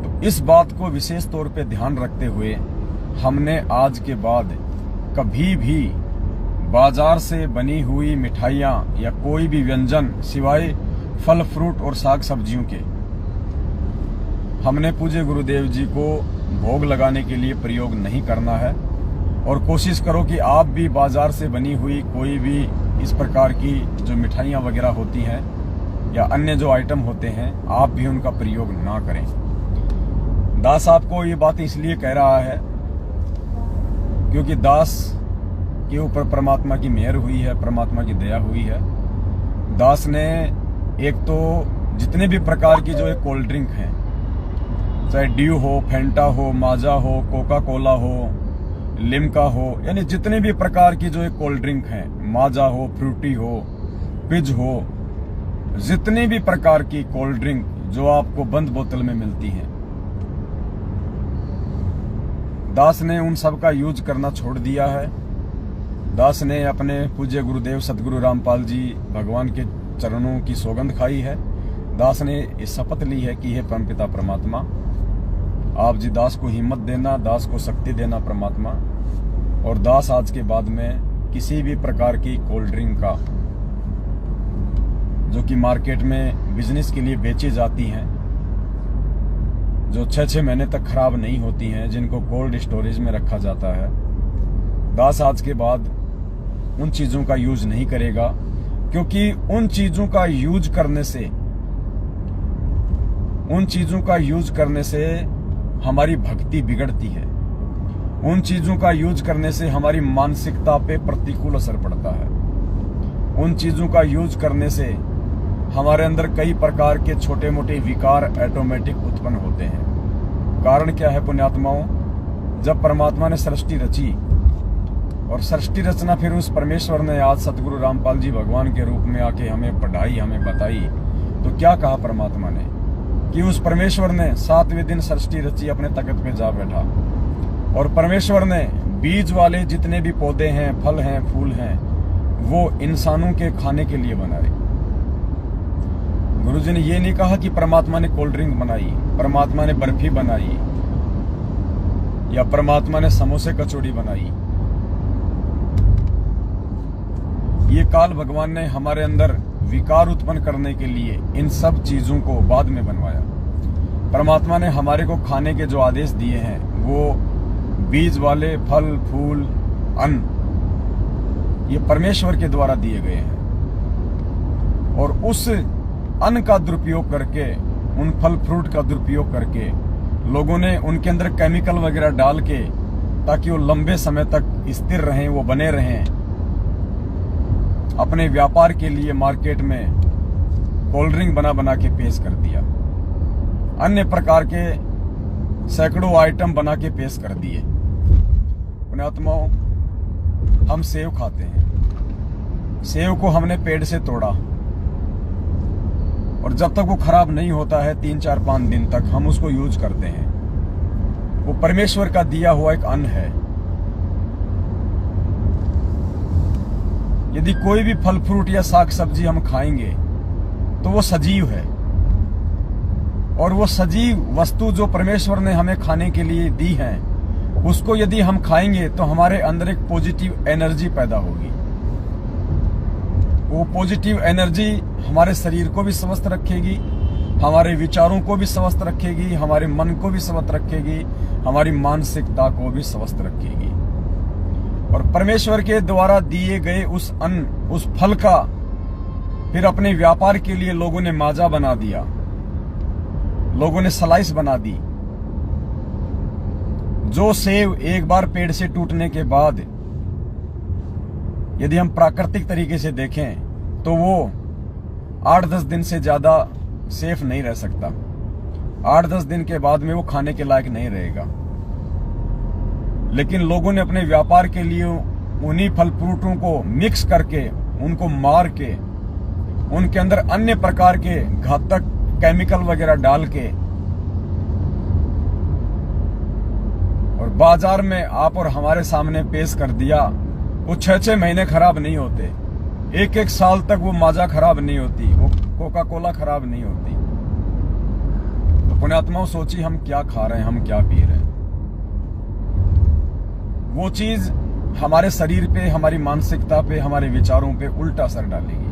तो इस बात को विशेष तौर पे ध्यान रखते हुए हमने आज के बाद कभी भी बाजार से बनी हुई मिठाइयां या कोई भी व्यंजन सिवाय फल फ्रूट और साग सब्जियों के हमने पूज्य गुरुदेव जी को भोग लगाने के लिए प्रयोग नहीं करना है। और कोशिश करो कि आप भी बाजार से बनी हुई कोई भी इस प्रकार की जो मिठाइयाँ वगैरह होती हैं या अन्य जो आइटम होते हैं, आप भी उनका प्रयोग ना करें। दास आपको ये बात इसलिए कह रहा है क्योंकि दास के ऊपर परमात्मा की मेहर हुई है, परमात्मा की दया हुई है। दास ने एक तो जितने भी प्रकार की जो एक कोल्ड ड्रिंक हैं, चाहे ड्यू हो, फेंटा हो, माजा हो, कोका कोला हो, लिम्का हो, यानी जितने भी प्रकार की जो एक कोल्ड ड्रिंक हैं, माजा हो, फ्रूटी हो, पिज हो, जितनी भी प्रकार की कोल्ड ड्रिंक जो आपको बंद बोतल में मिलती हैं, दास ने उन सब का यूज करना छोड़ दिया है। दास ने अपने पूज्य गुरुदेव सदगुरु रामपाल जी भगवान के चरणों की सौगंध खाई है। दास ने इस शपथ ली है कि हे परमपिता परमात्मा, आप जी दास को हिम्मत देना, दास को शक्ति देना परमात्मा, और दास आज के बाद में किसी भी प्रकार की कोल्ड ड्रिंक का जो कि मार्केट में बिजनेस के लिए बेची जाती हैं, जो 6-6 महीने तक खराब नहीं होती हैं, जिनको कोल्ड स्टोरेज में रखा जाता है, दास आज के बाद उन चीजों का यूज नहीं करेगा। क्योंकि उन चीजों का यूज करने से हमारी भक्ति बिगड़ती है। उन चीजों का यूज करने से हमारी मानसिकता पे प्रतिकूल असर पड़ता है। उन चीजों का यूज करने से हमारे अंदर कई प्रकार के छोटे मोटे विकार ऑटोमेटिक उत्पन्न होते हैं। कारण क्या है पुण्यात्माओं? जब परमात्मा ने सृष्टि रची और सृष्टि रचना फिर उस परमेश्वर ने आज सतगुरु रामपाल जी भगवान के रूप में आके हमें पढ़ाई, हमें बताई, तो क्या कहा परमात्मा ने कि उस परमेश्वर ने 7वें दिन सृष्टि रची, अपने तख्त पे जा बैठा, और परमेश्वर ने बीज वाले जितने भी पौधे हैं, फल हैं, फूल हैं, वो इंसानों के खाने के लिए बनाए। गुरुजी ने ये नहीं कहा कि परमात्मा ने कोल्ड ड्रिंक बनाई, परमात्मा ने बर्फी बनाई या परमात्मा ने समोसे कचौड़ी बनाई। ये काल भगवान ने हमारे अंदर विकार उत्पन्न करने के लिए इन सब चीजों को बाद में बनवाया। परमात्मा ने हमारे को खाने के जो आदेश दिए हैं वो बीज वाले फल, फूल, अन्न, ये परमेश्वर के द्वारा दिए गए हैं। और उस अन्न का दुरुपयोग करके, उन फल फ्रूट का दुरुपयोग करके लोगों ने उनके अंदर केमिकल वगैरह डाल के, ताकि वो लंबे समय तक स्थिर रहें, वो बने रहें, अपने व्यापार के लिए मार्केट में कोल्ड ड्रिंक बना के पेश कर दिया। अन्य प्रकार के सैकड़ों आइटम बना के पेश कर दिए। पुण्यात्माओं, हम सेव खाते हैं, सेव को हमने पेड़ से तोड़ा और जब तक वो खराब नहीं होता है 3, 4, 5 दिन तक हम उसको यूज करते हैं। वो परमेश्वर का दिया हुआ एक अन्न है। यदि कोई भी फल फ्रूट या साग सब्जी हम खाएंगे तो वो सजीव है, और वो सजीव वस्तु जो परमेश्वर ने हमें खाने के लिए दी है, उसको यदि हम खाएंगे तो हमारे अंदर एक पॉजिटिव एनर्जी पैदा होगी। वो पॉजिटिव एनर्जी हमारे शरीर को भी स्वस्थ रखेगी, हमारे विचारों को भी स्वस्थ रखेगी, हमारे मन को भी स्वस्थ रखेगी, हमारी मानसिकता को भी स्वस्थ रखेगी। और परमेश्वर के द्वारा दिए गए उस अन्न, उस फल का फिर अपने व्यापार के लिए लोगों ने माजा बना दिया, लोगों ने स्लाइस बना दी, जो सेब एक बार पेड़ से टूटने के बाद यदि हम प्राकृतिक तरीके से देखें तो वो 8-10 दिन से ज्यादा सेफ नहीं रह सकता। 8-10 दिन के बाद में वो खाने के लायक नहीं रहेगा। लेकिन लोगों ने अपने व्यापार के लिए उन्हीं फल फ्रूटों को मिक्स करके, उनको मार के, उनके अंदर अन्य प्रकार के घातक केमिकल वगैरह डाल के और बाजार में आप और हमारे सामने पेश कर दिया। वो 6-6 महीने खराब नहीं होते, 1-1 साल तक वो माजा खराब नहीं होती, वो कोका कोला खराब नहीं होती। तो पुण्यात्माओं, सोचिए हम क्या खा रहे हैं, हम क्या पी रहे हैं। वो चीज हमारे शरीर पे, हमारी मानसिकता पे, हमारे विचारों पे उल्टा असर डालेगी।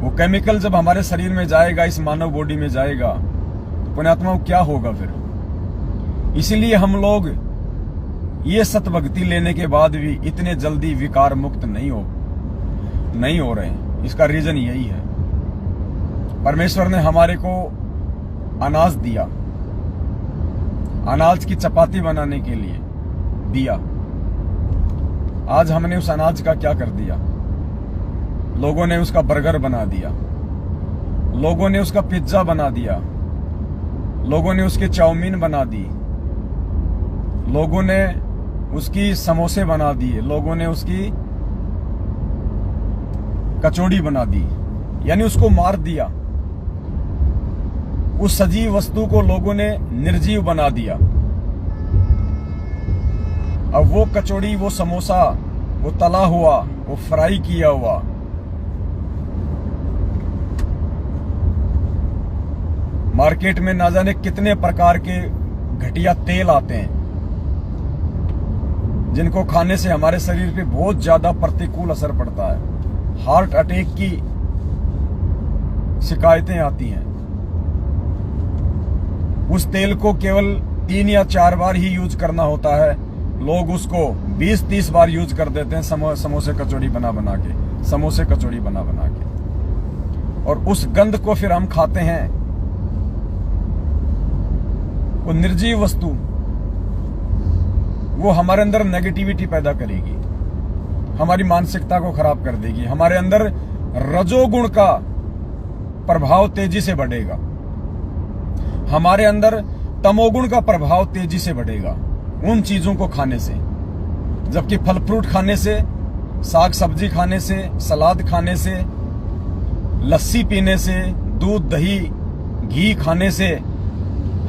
वो केमिकल जब हमारे शरीर में जाएगा, इस मानव बॉडी में जाएगा, तो पुण्यात्माओं क्या होगा फिर। इसीलिए हम लोग ये सतभक्ति लेने के बाद भी इतने जल्दी विकार मुक्त नहीं हो रहे हैं। इसका रीजन यही है, परमेश्वर ने हमारे को अनाज दिया, अनाज की चपाती बनाने के लिए दिया। आज हमने उस अनाज का क्या कर दिया? लोगों ने उसका बर्गर बना दिया, लोगों ने उसका पिज्जा बना दिया, लोगों ने उसके चाउमीन बना दी, लोगों ने उसकी समोसे बना दिए, लोगों ने उसकी कचौड़ी बना दी, यानी उसको मार दिया। उस सजीव वस्तु को लोगों ने निर्जीव बना दिया। अब वो कचौड़ी, वो समोसा, वो तला हुआ, वो फ्राई किया हुआ, मार्केट में ना जाने कितने प्रकार के घटिया तेल आते हैं, जिनको खाने से हमारे शरीर पे बहुत ज्यादा प्रतिकूल असर पड़ता है। हार्ट अटैक की शिकायतें आती हैं। उस तेल को केवल 3 या 4 बार ही यूज करना होता है, लोग उसको 20-30 बार यूज कर देते हैं समोसे कचौड़ी बना बना के, समोसे कचौड़ी बना बना के। और उस गंध को फिर हम खाते हैं। वो निर्जीव वस्तु, वो हमारे अंदर नेगेटिविटी पैदा करेगी, हमारी मानसिकता को खराब कर देगी। हमारे अंदर रजोगुण का प्रभाव तेजी से बढ़ेगा, हमारे अंदर तमोगुण का प्रभाव तेजी से बढ़ेगा उन चीजों को खाने से। जबकि फल फ्रूट खाने से, साग सब्जी खाने से, सलाद खाने से, लस्सी पीने से, दूध दही घी खाने से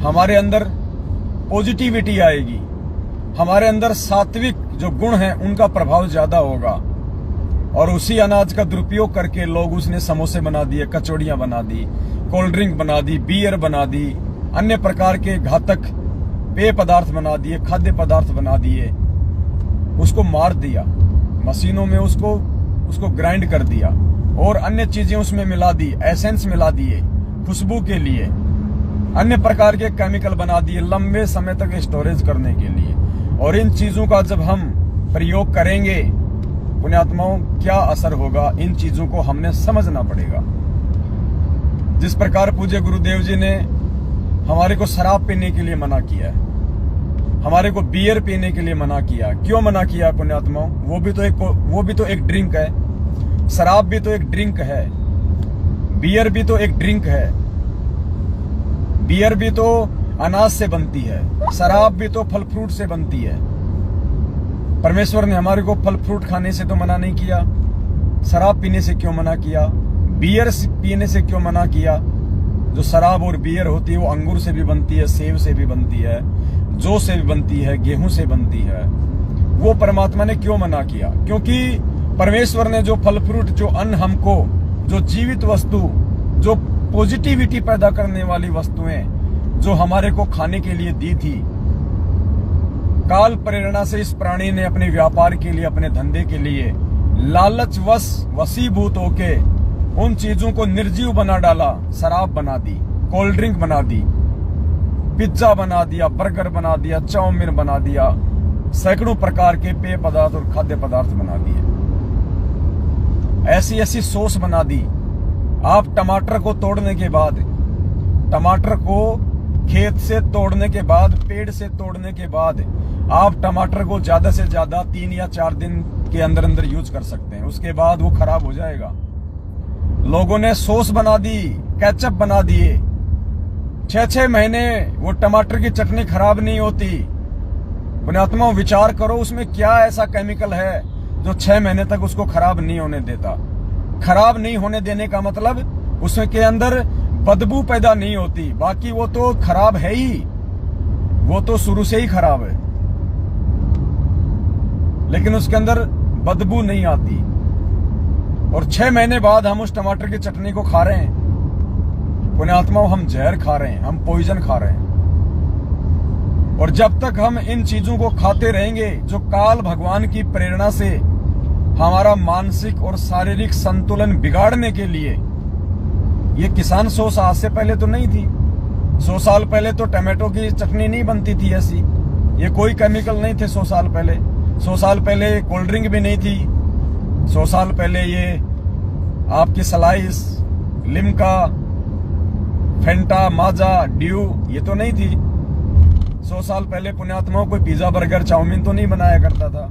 हमारे अंदर पॉजिटिविटी आएगी, हमारे अंदर सात्विक जो गुण हैं उनका प्रभाव ज्यादा होगा। और उसी अनाज का दुरुपयोग करके लोग उसने समोसे बना दिए, कचौड़ियां बना दी, कोल्ड ड्रिंक बना दी, बियर बना दी, अन्य प्रकार के घातक पेय पदार्थ बना दिए, खाद्य पदार्थ बना दिए, उसको मार दिया, मशीनों में उसको ग्राइंड कर दिया और अन्य चीजें उसमें मिला दी, एसेंस मिला दिए खुशबू के लिए, अन्य प्रकार के केमिकल बना दिए लंबे समय तक स्टोरेज करने के लिए। और इन चीजों का जब हम प्रयोग करेंगे, पुण्यात्माओं, क्या असर होगा, इन चीजों को हमने समझना पड़ेगा। जिस प्रकार पूज्य गुरुदेव जी ने हमारे को शराब पीने के लिए मना किया है, हमारे को बियर पीने के लिए मना किया, क्यों मना किया पुण्यात्माओं? वो भी तो एक ड्रिंक है, शराब भी तो एक ड्रिंक है, बियर भी तो एक ड्रिंक है, बियर भी तो अनाज से बनती है, शराब भी तो फल फ्रूट से बनती है। परमेश्वर ने हमारे को फल फ्रूट खाने से तो मना नहीं किया, शराब पीने से क्यों मना किया, बियर पीने से क्यों मना किया? जो शराब और बियर होती है वो अंगूर से भी बनती है, सेब से भी बनती है, जौ से भी बनती है, गेहूं से बनती है। वो परमात्मा ने क्यों मना किया? क्योंकि परमेश्वर ने जो फल फ्रूट, जो अन्न हमको, जो जीवित वस्तु, जो पॉजिटिविटी पैदा करने वाली वस्तुएं जो हमारे को खाने के लिए दी थी, काल प्रेरणा से इस प्राणी ने अपने व्यापार के लिए, अपने धंधे के लिए लालचवश वशीभूत होके उन चीजों को निर्जीव बना डाला। शराब बना दी, कोल्ड ड्रिंक बना दी, पिज्जा बना दिया, बर्गर बना दिया, चाउमीन बना दिया, सैकड़ों प्रकार के पेय पदार्थ और खाद्य पदार्थ बना दिए, ऐसी ऐसी सॉस बना दी। आप टमाटर को तोड़ने के बाद, टमाटर को खेत से तोड़ने के बाद, पेड़ से तोड़ने के बाद आप टमाटर को ज्यादा से ज्यादा 3 या 4 दिन के अंदर अंदर यूज कर सकते हैं, उसके बाद वो खराब हो जाएगा। लोगों ने सॉस बना दी, केचप बना दिए, 6-6 महीने वो टमाटर की चटनी खराब नहीं होती। पुण्यात्मा विचार करो उसमें क्या ऐसा केमिकल है जो 6 महीने तक उसको खराब नहीं होने देता। खराब नहीं होने देने का मतलब उसमें के अंदर बदबू पैदा नहीं होती, बाकी वो तो खराब है ही, वो तो शुरू से ही खराब है, लेकिन उसके अंदर बदबू नहीं आती। और 6 महीने बाद हम उस टमाटर की चटनी को खा रहे हैं। पुण्यात्माओं, हम जहर खा रहे हैं, हम पॉइजन खा रहे हैं। और जब तक हम इन चीजों को खाते रहेंगे जो काल भगवान की प्रेरणा से हमारा मानसिक और शारीरिक संतुलन बिगाड़ने के लिए, ये किसान सॉस आज से पहले तो नहीं थी। 100 साल पहले तो टमाटो की चटनी नहीं बनती थी ऐसी, ये कोई केमिकल नहीं थे 100 साल पहले। 100 साल पहले कोल्ड ड्रिंक भी नहीं थी। 100 साल पहले ये आपकी स्लाइस, लिम्का, फेंटा, माजा, ड्यू ये तो नहीं थी। 100 साल पहले पुण्यात्माओं कोई पिज्जा, बर्गर, चाउमीन तो नहीं बनाया करता था।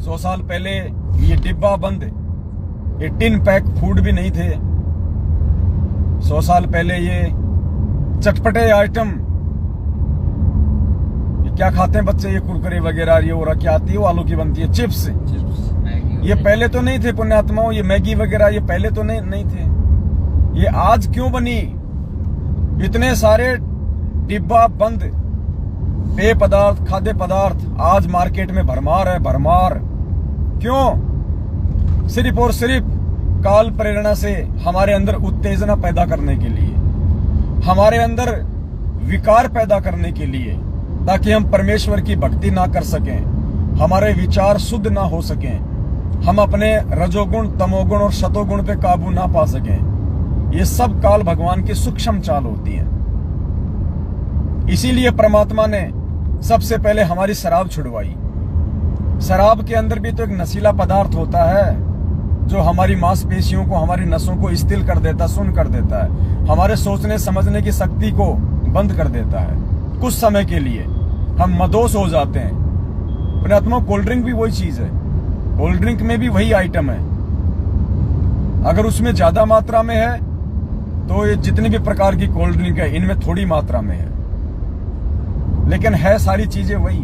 100 साल पहले ये डिब्बा बंद, ये टिन पैक फूड भी नहीं थे। 100 साल पहले ये चटपटे आइटम, ये क्या खाते हैं बच्चे, ये कुरकुरे वगैरह, ये और क्या आती है वो आलू की बनती है, चिप्स, ये पहले तो नहीं थे पुण्यात्माओं। ये मैगी वगैरह ये पहले तो नहीं थे। ये आज क्यों बनी? इतने सारे डिब्बा बंद पेय पदार्थ, खाद्य पदार्थ आज मार्केट में भरमार है, भरमार। क्यों? सिर्फ और सिर्फ काल प्रेरणा से हमारे अंदर उत्तेजना पैदा करने के लिए, हमारे अंदर विकार पैदा करने के लिए, ताकि हम परमेश्वर की भक्ति ना कर सकें, हमारे विचार शुद्ध ना हो सकें, हम अपने रजोगुण, तमोगुण और शतोगुण पे काबू ना पा सकें। ये सब काल भगवान की सूक्ष्म चाल होती है। इसीलिए परमात्मा ने सबसे पहले हमारी शराब छुड़वाई। शराब के अंदर भी तो एक नशीला पदार्थ होता है जो हमारी मांसपेशियों को, हमारी नसों को स्थिर कर देता, सुन्न कर देता है, हमारे सोचने समझने की शक्ति को बंद कर देता है। कुछ समय के लिए हम मदोश हो जाते हैं। पुण्यात्मा, कोल्ड ड्रिंक भी वही चीज है, कोल्ड ड्रिंक में भी वही आइटम है। अगर उसमें ज्यादा मात्रा में है तो ये जितनी भी प्रकार की कोल्ड ड्रिंक है इनमें थोड़ी मात्रा में है, लेकिन है सारी चीजें वही।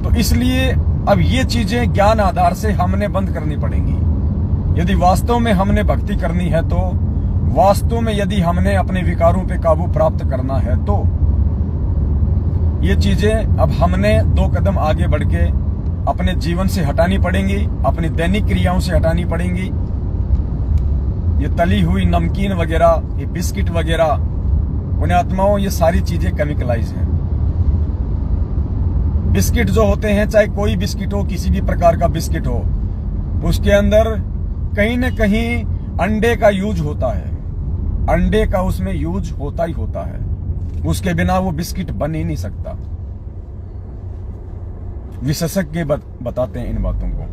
तो इसलिए अब ये चीजें ज्ञान आधार से हमने बंद करनी पड़ेंगी। यदि वास्तव में हमने भक्ति करनी है तो, वास्तव में यदि हमने अपने विकारों पे काबू प्राप्त करना है तो ये चीजें अब हमने 2 कदम आगे बढ़ के अपने जीवन से हटानी पड़ेंगी, अपनी दैनिक क्रियाओं से हटानी पड़ेंगी। ये तली हुई नमकीन वगैरह, ये बिस्किट वगैरह, पुण्यात्माओं, ये सारी चीजें केमिकलाइज हैं। बिस्किट जो होते हैं, चाहे कोई बिस्किट हो, किसी भी प्रकार का बिस्किट हो, उसके अंदर कहीं न कहीं अंडे का यूज होता है। अंडे का उसमें यूज होता ही होता है, उसके बिना वो बिस्किट बन ही नहीं सकता। विशेषज्ञ बताते हैं इन बातों को।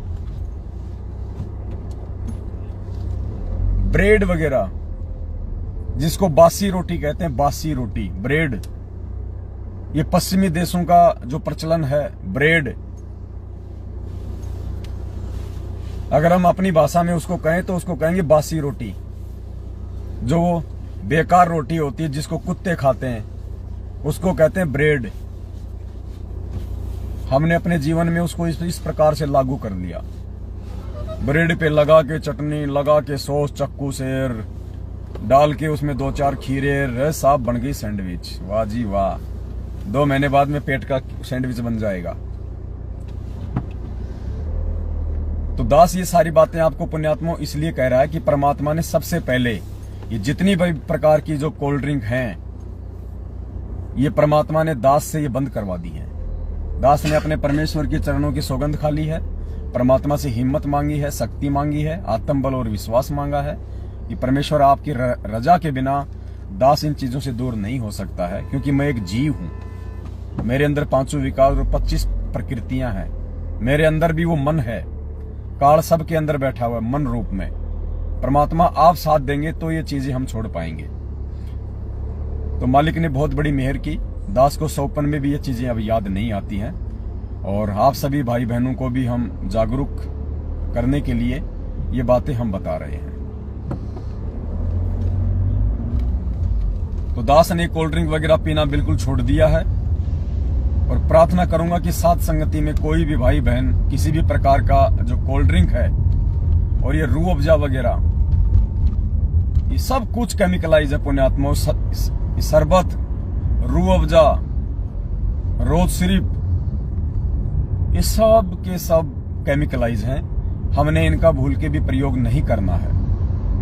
ब्रेड वगैरह, जिसको बासी रोटी कहते हैं, बासी रोटी, ब्रेड, ये पश्चिमी देशों का जो प्रचलन है, ब्रेड। अगर हम अपनी भाषा में उसको कहें तो उसको कहेंगे बासी रोटी। जो वो बेकार रोटी होती है जिसको कुत्ते खाते हैं, उसको कहते हैं ब्रेड। हमने अपने जीवन में उसको इस प्रकार से लागू कर लिया। ब्रेड पे लगा के चटनी, लगा के सॉस, चक्कू से डाल के उसमें 2-4 खीरे, रे साहब बन गई सैंडविच। वाह जी वाह, 2 महीने बाद में पेट का सैंडविच बन जाएगा। तो दास ये सारी बातें आपको पुण्यात्मा इसलिए कह रहा है कि परमात्मा ने सबसे पहले ये जितनी भी प्रकार की जो कोल्ड ड्रिंक हैं, ये परमात्मा ने दास से ये बंद करवा दी है। दास ने अपने परमेश्वर के चरणों की सौगंध खा ली है, परमात्मा से हिम्मत मांगी है, शक्ति मांगी है, आत्मबल और विश्वास मांगा है कि परमेश्वर आपकी रजा के बिना दास इन चीजों से दूर नहीं हो सकता है, क्योंकि मैं एक जीव हूं। मेरे अंदर 5 विकार और 25 प्रकृतियां हैं। मेरे अंदर भी वो मन है, काल सबके अंदर बैठा हुआ है मन रूप में। परमात्मा आप साथ देंगे तो ये चीजें हम छोड़ पाएंगे। तो मालिक ने बहुत बड़ी मेहर की। दास को सौपन में भी ये चीजें अब याद नहीं आती हैं, और आप सभी भाई बहनों को भी हम जागरूक करने के लिए ये बातें हम बता रहे हैं। तो दास ने कोल्ड ड्रिंक वगैरह पीना बिल्कुल छोड़ दिया है, और प्रार्थना करूंगा कि साथ संगति में कोई भी भाई बहन किसी भी प्रकार का जो कोल्ड ड्रिंक है और ये रूह अफ़ज़ा वगैरह, ये सब कुछ केमिकलाइज है पुण्यात्मा। शरबत, रूह अफ़ज़ा, रोज सिरप, ये सब के सब केमिकलाइज हैं। हमने इनका भूल के भी प्रयोग नहीं करना है।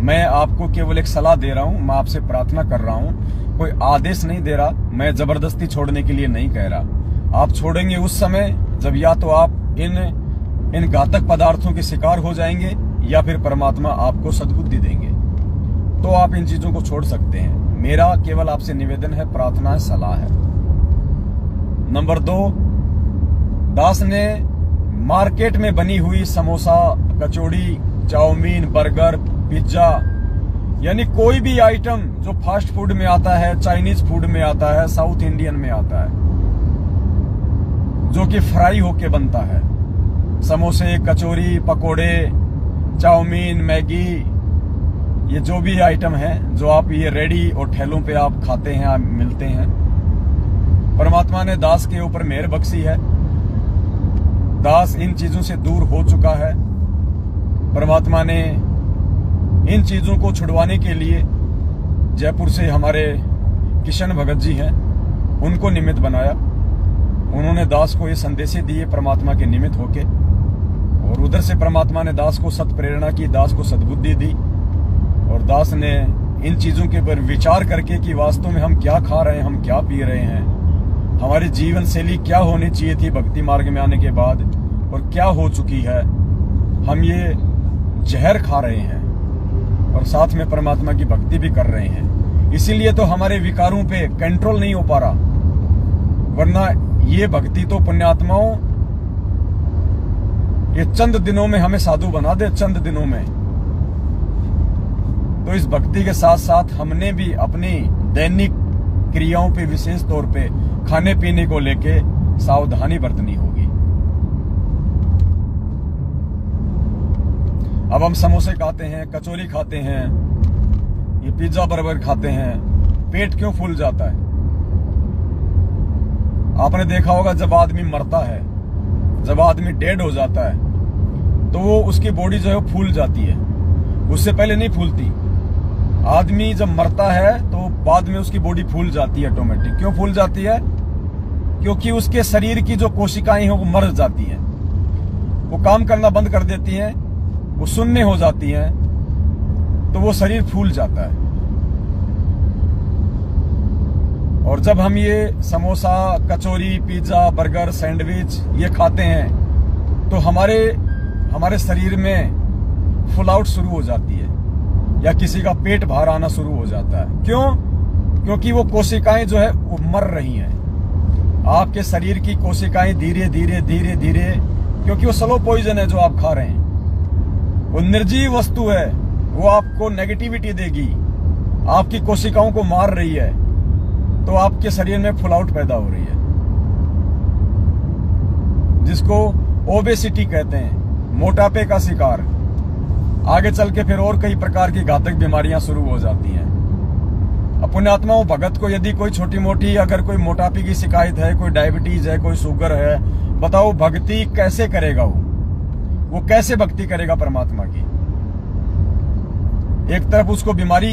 मैं आपको केवल एक सलाह दे रहा हूं, मैं आपसे प्रार्थना कर रहा हूं, कोई आदेश नहीं दे रहा, मैं जबरदस्ती छोड़ने के लिए नहीं कह रहा। आप छोड़ेंगे उस समय जब या तो आप इन घातक पदार्थों के शिकार हो जाएंगे, या फिर परमात्मा आपको सद्बुद्धि देंगे, तो आप इन चीजों को छोड़ सकते हैं। मेरा केवल आपसे निवेदन है, प्रार्थना है, सलाह है। नंबर 2, दास ने मार्केट में बनी हुई समोसा, कचौड़ी, चाउमीन, बर्गर, पिज्जा, यानी कोई भी आइटम जो फास्ट फूड में आता है, चाइनीज फूड में आता है, साउथ इंडियन में आता है, जो कि फ्राई होके बनता है, समोसे, कचौरी, पकोड़े, चाउमीन, मैगी, ये जो भी आइटम है जो आप ये रेडी और ठेलों पे आप खाते हैं, आप मिलते हैं, परमात्मा ने दास के ऊपर मेहर बख्शी है। दास इन चीजों से दूर हो चुका है। परमात्मा ने इन चीजों को छुड़वाने के लिए जयपुर से हमारे किशन भगत जी हैं, उनको निमित्त बनाया। उन्होंने दास को ये संदेश दिए परमात्मा के निमित्त होके, और उधर से परमात्मा ने दास को सत प्रेरणा की, दास को सद्बुद्धि दी, और दास ने इन चीजों के ऊपर विचार करके कि वास्तव में हम क्या खा रहे हैं, हम क्या पी रहे हैं, हमारी जीवन शैली क्या होनी चाहिए थी भक्ति मार्ग में आने के बाद, और क्या हो चुकी है, हम ये जहर खा रहे हैं और साथ में परमात्मा की भक्ति भी कर रहे हैं। इसीलिए तो हमारे विकारों पे कंट्रोल नहीं हो पा रहा, वरना ये भक्ति तो पुण्यात्माओं ये चंद दिनों में हमें साधु बना दे, चंद दिनों में। तो इस भक्ति के साथ साथ हमने भी अपनी दैनिक क्रियाओं पे, विशेष तौर पे खाने पीने को लेके सावधानी बरतनी होगी। अब हम समोसे खाते हैं, कचौरी खाते हैं, ये पिज्जा बर्गर खाते हैं, पेट क्यों फूल जाता है? आपने देखा होगा जब आदमी मरता है, जब आदमी डेड हो जाता है, तो वो उसकी बॉडी जो है फूल जाती है, उससे पहले नहीं फूलती। आदमी जब मरता है तो बाद में उसकी बॉडी फूल जाती है ऑटोमेटिक। क्यों फूल जाती है? क्योंकि उसके शरीर की जो कोशिकाएं हैं वो मर जाती हैं, वो काम करना बंद कर देती हैं, वो शून्य हो जाती हैं, तो वो शरीर फूल जाता है। और जब हम ये समोसा, कचौरी, पिज्जा, बर्गर, सैंडविच ये खाते हैं तो हमारे शरीर में फुल आउट शुरू हो जाती है, या किसी का पेट बाहर आना शुरू हो जाता है। क्यों? क्योंकि वो कोशिकाएं जो है वो मर रही हैं। आपके शरीर की कोशिकाएं धीरे धीरे धीरे धीरे, क्योंकि वो स्लो पॉइजन है जो आप खा रहे हैं, वो निर्जीव वस्तु है, वो आपको नेगेटिविटी देगी, आपकी कोशिकाओं को मार रही है, तो आपके शरीर में फुल आउट पैदा हो रही है, जिसको ओबेसिटी कहते हैं, मोटापे का शिकार। आगे चल के फिर और कई प्रकार की घातक बीमारियां शुरू हो जाती हैं। अब पुण्यात्माओं, भगत को यदि कोई छोटी मोटी अगर कोई मोटापे की शिकायत है, कोई डायबिटीज है, कोई शुगर है, बताओ भक्ति कैसे करेगा? वो कैसे भक्ति करेगा परमात्मा की? एक तरफ उसको बीमारी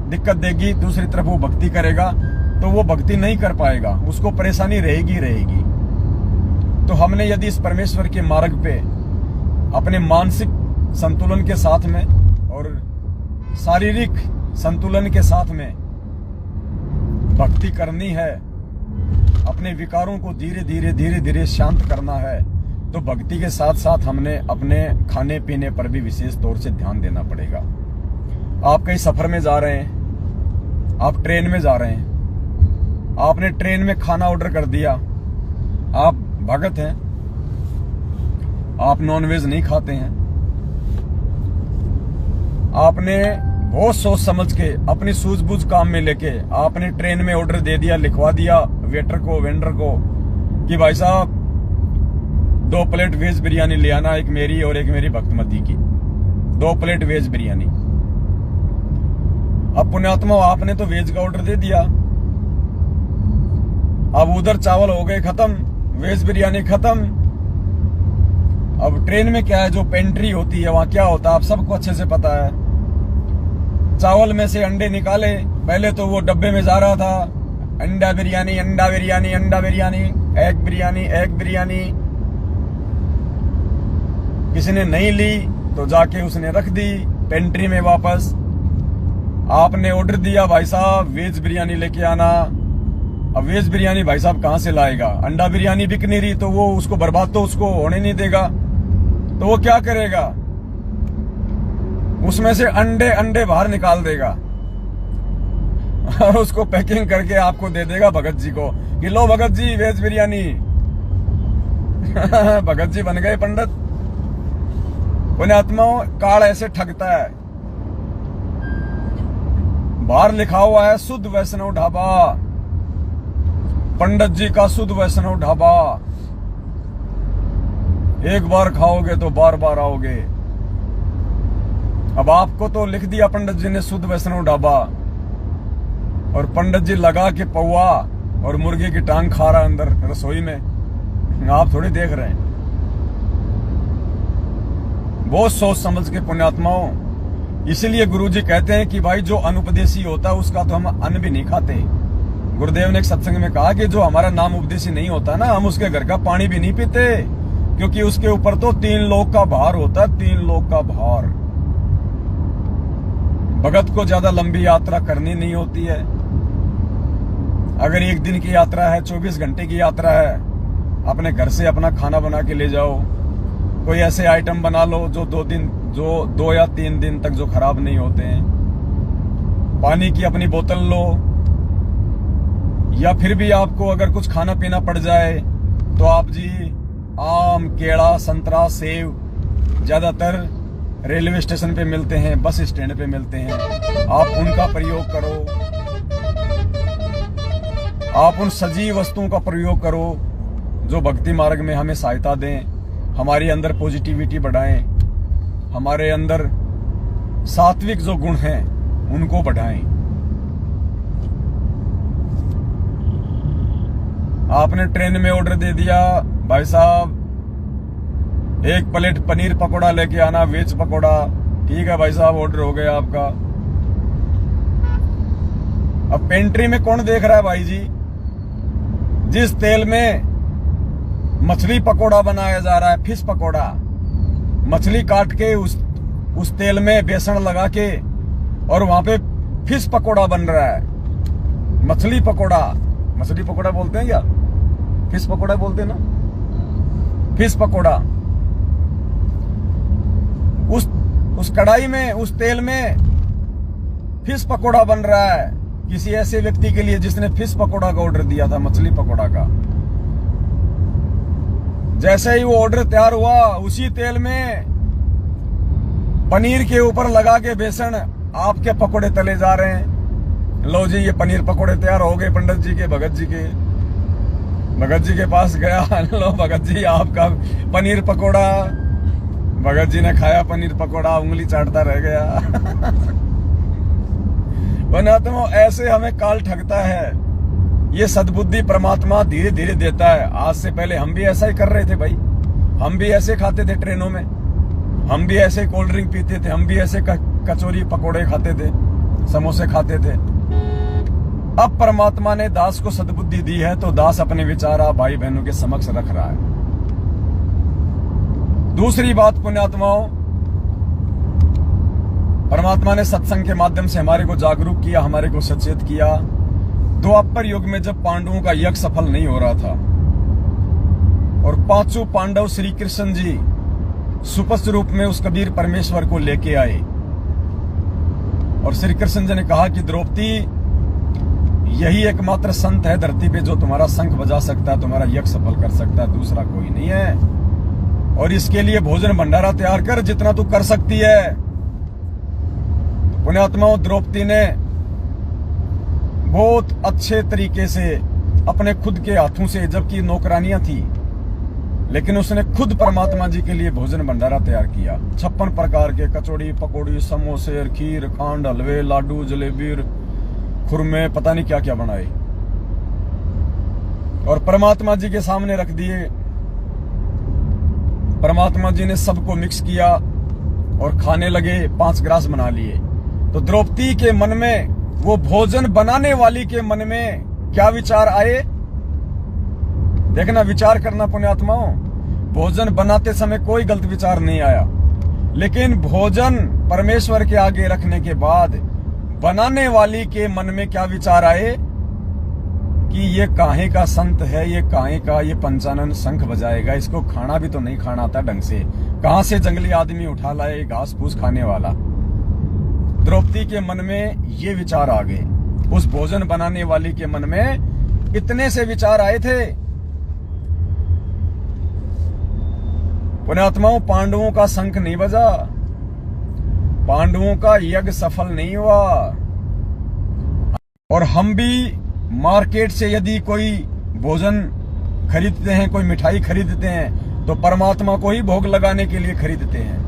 दिक्कत देगी, दूसरी तरफ वो भक्ति करेगा, तो वो भक्ति नहीं कर पाएगा, उसको परेशानी रहेगी रहेगी। तो हमने यदि इस परमेश्वर के मार्ग पे अपने मानसिक संतुलन के साथ में और शारीरिक संतुलन के साथ में भक्ति करनी है, अपने विकारों को धीरे धीरे धीरे धीरे शांत करना है, तो भक्ति के साथ साथ हमने अपने खाने पीने पर भी विशेष तौर से ध्यान देना पड़ेगा। आप कहीं सफर में जा रहे हैं, आप ट्रेन में जा रहे हैं, आपने ट्रेन में खाना ऑर्डर कर दिया, आप भगत हैं, आप नॉनवेज नहीं खाते हैं, आपने बहुत सोच समझ के अपनी सूझबूझ काम में लेके आपने ट्रेन में ऑर्डर दे दिया, लिखवा दिया वेटर को, वेंडर को कि भाई साहब 2 प्लेट वेज बिरयानी ले आना, एक मेरी और एक मेरी भक्तमती की, 2 प्लेट वेज बिरयानी। अब पुण्यात्मा आपने तो वेज का ऑर्डर दे दिया, अब उधर चावल हो गए खत्म, वेज बिरयानी खत्म। अब ट्रेन में क्या है, जो पेंट्री होती है वहां क्या होता है आप सबको अच्छे से पता है। चावल में से अंडे निकाले, पहले तो वो डब्बे में जा रहा था, अंडा बिरयानी, अंडा बिरयानी, अंडा बिरयानी, एग बिरयानी, एग बिरयानी। किसी ने नहीं ली तो जाके उसने रख दी पेंट्री में वापस। आपने ऑर्डर दिया भाई साहब वेज बिरयानी लेके आना, अब वेज बिरयानी भाई साहब कहां से लाएगा, अंडा बिरयानी बिक नहीं रही तो वो उसको बर्बाद तो उसको होने नहीं देगा, तो वो क्या करेगा, उसमें से अंडे अंडे बाहर निकाल देगा और उसको पैकिंग करके आपको दे देगा भगत जी को कि लो भगत जी वेज बिरयानी। भगत जी बन गए पंडित। पुण्यात्माओं, काल ऐसे ठगता है। बाहर लिखा हुआ है शुद्ध वैष्णव ढाबा, पंडित जी का शुद्ध वैष्णव ढाबा, एक बार खाओगे तो बार बार आओगे। अब आपको तो लिख दिया पंडित जी ने शुद्ध वैष्णव ढाबा, और पंडित जी लगा के पौआ और मुर्गे की टांग खा रहा अंदर रसोई में, आप थोड़ी देख रहे हैं। बहुत सोच समझ के पुण्यात्माओं, इसीलिए गुरुजी कहते हैं कि भाई जो अनुपदेशी होता है उसका तो हम अन्न भी नहीं खाते। गुरुदेव ने एक सत्संग में कहा कि जो हमारा नाम उपदेशी नहीं होता ना, हम उसके घर का पानी भी नहीं पीते, क्योंकि उसके ऊपर तो 3 लोक का भार होता है, 3 लोक का भार। भगत को ज्यादा लंबी यात्रा करनी नहीं होती है। अगर 1 दिन की यात्रा है, 24 घंटे की यात्रा है, अपने घर से अपना खाना बना के ले जाओ। कोई ऐसे आइटम बना लो जो 2 या 3 दिन तक जो खराब नहीं होते हैं। पानी की अपनी बोतल लो, या फिर भी आपको अगर कुछ खाना पीना पड़ जाए तो आप जी आम, केला, संतरा, सेब ज्यादातर रेलवे स्टेशन पे मिलते हैं, बस स्टैंड पे मिलते हैं, आप उनका प्रयोग करो। आप उन सजीव वस्तुओं का प्रयोग करो जो भक्ति मार्ग में हमें सहायता दें, हमारे अंदर पॉजिटिविटी बढ़ाएं, हमारे अंदर सात्विक जो गुण हैं उनको बढ़ाएं। आपने ट्रेन में ऑर्डर दे दिया भाई साहब 1 प्लेट पनीर पकोड़ा लेके आना, वेज पकोड़ा, ठीक है भाई साहब ऑर्डर हो गया आपका। अब पेंट्री में कौन देख रहा है भाई जी, जिस तेल में मछली पकोड़ा बनाया जा रहा है, फिश पकोड़ा, मछली काट के उस तेल में बेसन लगा के और वहां पे फिश पकोड़ा बन रहा है। मछली पकोड़ा बोलते हैं क्या, फिश पकोड़ा बोलते हैं ना, फिश पकोड़ा। उस कढ़ाई में, उस तेल में फिश पकोड़ा बन रहा है किसी ऐसे व्यक्ति के लिए जिसने फिश पकोड़ा का ऑर्डर दिया था, मछली पकोड़ा का। जैसे ही वो ऑर्डर तैयार हुआ, उसी तेल में पनीर के ऊपर लगा के बेसन आपके पकोड़े तले जा रहे हैं। लो जी ये पनीर पकोड़े तैयार हो गए पंडित जी के, भगत जी के। भगत जी के पास गया, लो भगत जी आपका पनीर पकोड़ा। भगत जी ने खाया पनीर पकोड़ा, उंगली चाटता रह गया। बना तो ऐसे हमें काल ठगता है। ये सद्बुद्धि परमात्मा धीरे धीरे देता है। आज से पहले हम भी ऐसा ही कर रहे थे भाई, हम भी ऐसे खाते थे ट्रेनों में, हम भी ऐसे कोल्ड ड्रिंक पीते थे, हम भी ऐसे कचौरी पकोड़े खाते थे, समोसे खाते थे। अब परमात्मा ने दास को सद्बुद्धि दी है तो दास अपने विचार भाई बहनों के समक्ष रख रहा है। दूसरी बात पुण्यात्माओं, परमात्मा ने सत्संग के माध्यम से हमारे को जागरूक किया, हमारे को सचेत किया। द्वापर युग में जब पांडवों का यज्ञ सफल नहीं हो रहा था और 5 पांडव श्री कृष्ण जी सुपस्थ रूप में उस कबीर परमेश्वर को लेके आए और श्री कृष्ण जी ने कहा कि द्रौपदी यही एकमात्र संत है धरती पे जो तुम्हारा शंख बजा सकता है, तुम्हारा यज्ञ सफल कर सकता है, दूसरा कोई नहीं है। और इसके लिए भोजन भंडारा तैयार कर जितना तू कर सकती है। पुण्यात्माओं, द्रौपदी ने बहुत अच्छे तरीके से अपने खुद के हाथों से, जबकि नौकरानियां थी, लेकिन उसने खुद परमात्मा जी के लिए भोजन भंडारा तैयार किया। 56 प्रकार के कचौड़ी, पकौड़ी, समोसे, खीर, खांड, हलवे, लाडू, जलेबी, खुरमे, पता नहीं क्या क्या बनाए और परमात्मा जी के सामने रख दिए। परमात्मा जी ने सबको मिक्स किया और खाने लगे। 5 ग्रास बना लिए। तो द्रौपदी के मन में, वो भोजन बनाने वाली के मन में क्या विचार आए? देखना, विचार करना पुण्यात्माओं। भोजन बनाते समय कोई गलत विचार नहीं आया, लेकिन भोजन परमेश्वर के आगे रखने के बाद बनाने वाली के मन में क्या विचार आए कि ये काहे का संत है, ये काहे का ये पंचानन शंख बजाएगा, इसको खाना भी तो नहीं खाना आता ढंग से, कहां से जंगली आदमी उठा लाए घास फूस खाने वाला। द्रौपदी के मन में ये विचार आ गए। उस भोजन बनाने वाली के मन में इतने से विचार आए थे। पुण्यात्माओं, पांडवों का शंख नहीं बजा, पांडवों का यज्ञ सफल नहीं हुआ। और हम भी मार्केट से यदि कोई भोजन खरीदते हैं, कोई मिठाई खरीदते हैं, तो परमात्मा को ही भोग लगाने के लिए खरीदते हैं।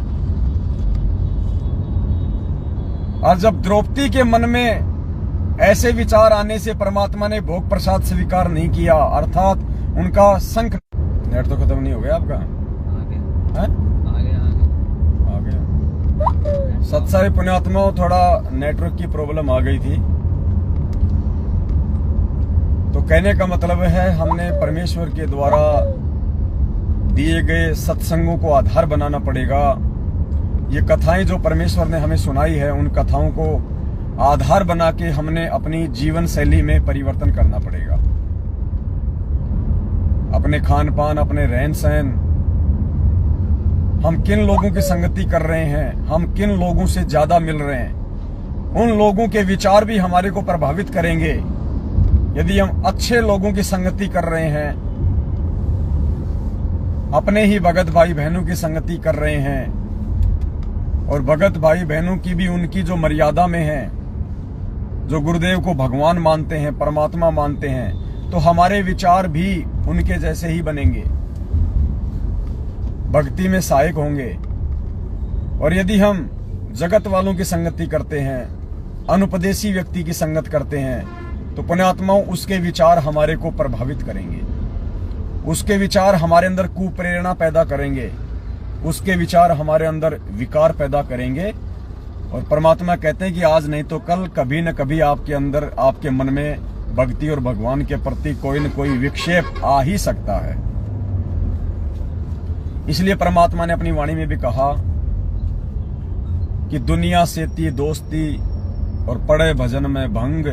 और जब द्रौपदी के मन में ऐसे विचार आने से परमात्मा ने भोग प्रसाद स्वीकार नहीं किया, अर्थात उनका शंख। नेट तो खत्म नहीं हो गया आपका? आ गया। सत्साई पुण्यात्माओं, थोड़ा नेटवर्क की प्रॉब्लम आ गई थी। तो कहने का मतलब है, हमने परमेश्वर के द्वारा दिए गए सत्संगों को आधार बनाना पड़ेगा। ये कथाएं जो परमेश्वर ने हमें सुनाई है, उन कथाओं को आधार बना के हमने अपनी जीवन शैली में परिवर्तन करना पड़ेगा। अपने खान पान, अपने रहन सहन, हम किन लोगों की संगति कर रहे हैं, हम किन लोगों से ज्यादा मिल रहे हैं, उन लोगों के विचार भी हमारे को प्रभावित करेंगे। यदि हम अच्छे लोगों की संगति कर रहे हैं, अपने ही भगत भाई बहनों की संगति कर रहे हैं, और भगत भाई बहनों की भी उनकी जो मर्यादा में है, जो गुरुदेव को भगवान मानते हैं, परमात्मा मानते हैं, तो हमारे विचार भी उनके जैसे ही बनेंगे, भक्ति में सहायक होंगे। और यदि हम जगत वालों की संगति करते हैं, अनुपदेशी व्यक्ति की संगत करते हैं, तो पुण्यात्माओं, उसके विचार हमारे को प्रभावित करेंगे, उसके विचार हमारे अंदर कुप्रेरणा पैदा करेंगे, उसके विचार हमारे अंदर विकार पैदा करेंगे। और परमात्मा कहते हैं कि आज नहीं तो कल, कभी न कभी आपके अंदर, आपके मन में भक्ति और भगवान के प्रति कोई न कोई विक्षेप आ ही सकता है। इसलिए परमात्मा ने अपनी वाणी में भी कहा कि दुनिया से ती दोस्ती और पड़े भजन में भंग,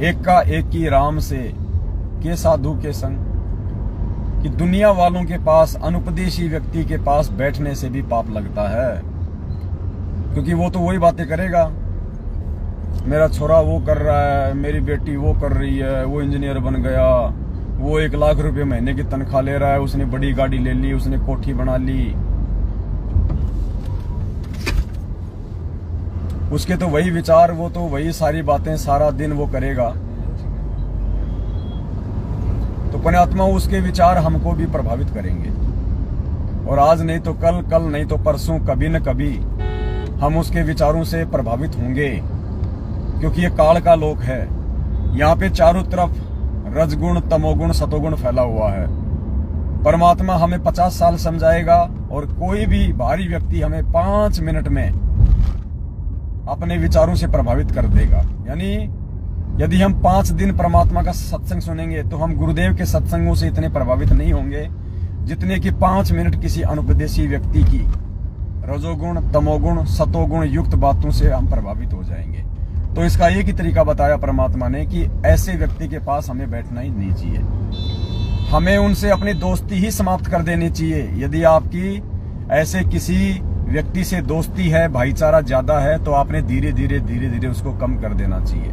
एका एकी राम से के साधु के संग। कि दुनिया वालों के पास, अनुपदेशी व्यक्ति के पास बैठने से भी पाप लगता है, क्योंकि वो तो वही बातें करेगा। मेरा छोरा वो कर रहा है, मेरी बेटी वो कर रही है, वो इंजीनियर बन गया, वो 1 लाख रुपए महीने की तनख्वाह ले रहा है, उसने बड़ी गाड़ी ले ली, उसने कोठी बना ली। उसके तो वही विचार, वो तो वही सारी बातें सारा दिन वो करेगा। तो पुण्यात्मा, उसके विचार हमको भी प्रभावित करेंगे, और आज नहीं तो कल, कल नहीं तो परसों, कभी न कभी हम उसके विचारों से प्रभावित होंगे, क्योंकि ये काल का लोक है। यहाँ पे चारों तरफ रजगुण, तमोगुण, सतोगुण फैला हुआ है। परमात्मा हमें 50 साल समझाएगा, और कोई भी भारी व्यक्ति हमें 5 मिनट में अपने विचारों से प्रभावित कर देगा। यानी यदि हम 5 दिन परमात्मा का सत्संग सुनेंगे, तो हम गुरुदेव के सत्संगों से इतने प्रभावित नहीं होंगे जितने कि 5 मिनट किसी अनुपदेशी व्यक्ति की रजोगुण, तमोगुण, सतोगुण युक्त बातों से हम प्रभावित हो जाएंगे। तो इसका एक ही तरीका बताया परमात्मा ने कि ऐसे व्यक्ति के पास हमें बैठना ही नहीं चाहिए, हमें उनसे अपनी दोस्ती ही समाप्त कर देनी चाहिए। यदि आपकी ऐसे किसी व्यक्ति से दोस्ती है, भाईचारा ज्यादा है, तो आपने धीरे धीरे उसको कम कर देना चाहिए।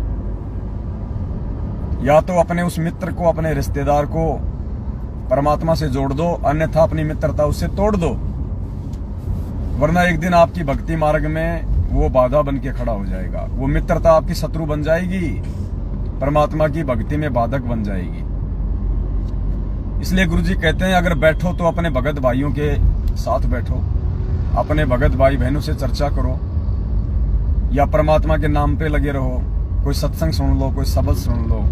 या तो अपने उस मित्र को, अपने रिश्तेदार को परमात्मा से जोड़ दो, अन्यथा अपनी मित्रता उससे तोड़ दो। वरना एक दिन आपकी भक्ति मार्ग में वो बाधा बन के खड़ा हो जाएगा। वो मित्रता आपकी शत्रु बन जाएगी, परमात्मा की भक्ति में बाधक बन जाएगी। इसलिए गुरुजी कहते हैं अगर बैठो तो अपने भगत भाइयों के साथ बैठो, अपने भगत भाई बहनों से चर्चा करो, या परमात्मा के नाम पे लगे रहो, कोई सत्संग सुन लो, कोई शब्द सुन लो।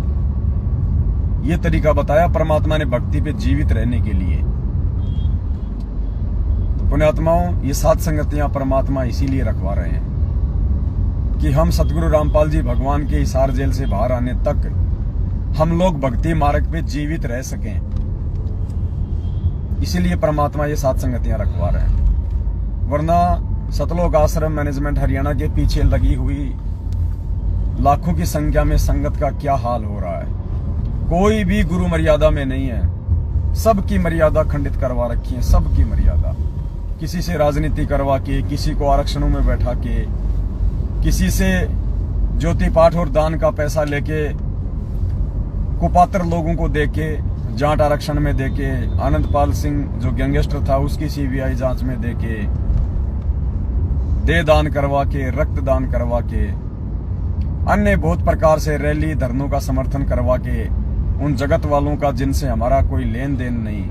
ये तरीका बताया परमात्मा ने भक्ति पे जीवित रहने के लिए। तो पुण्यात्माओं, ये सात संगतियां परमात्मा इसीलिए रखवा रहे हैं कि हम सतगुरु रामपाल जी भगवान के हिसार जेल से बाहर आने तक हम लोग भक्ति मार्ग पे जीवित रह सकें। इसीलिए परमात्मा ये सात संगतियां रखवा रहे हैं। वरना सतलोक आश्रम मैनेजमेंट हरियाणा के पीछे लगी हुई लाखों की संख्या में संगत का क्या हाल हो रहा है। कोई भी गुरु मर्यादा में नहीं है, सबकी मर्यादा खंडित करवा रखी है, सबकी मर्यादा। किसी से राजनीति करवा के, किसी को आरक्षणों में बैठा के, किसी से ज्योति पाठ और दान का पैसा लेके, कुपात्र लोगों को देके, जाट आरक्षण में देके, आनंदपाल सिंह जो गैंगस्टर था उसकी सीबीआई जांच में देके, देह दान करवा के, रक्त दान करवा के, अन्य बहुत प्रकार से रैली धरनों का समर्थन करवा के, उन जगत वालों का जिनसे हमारा कोई लेन देन नहीं,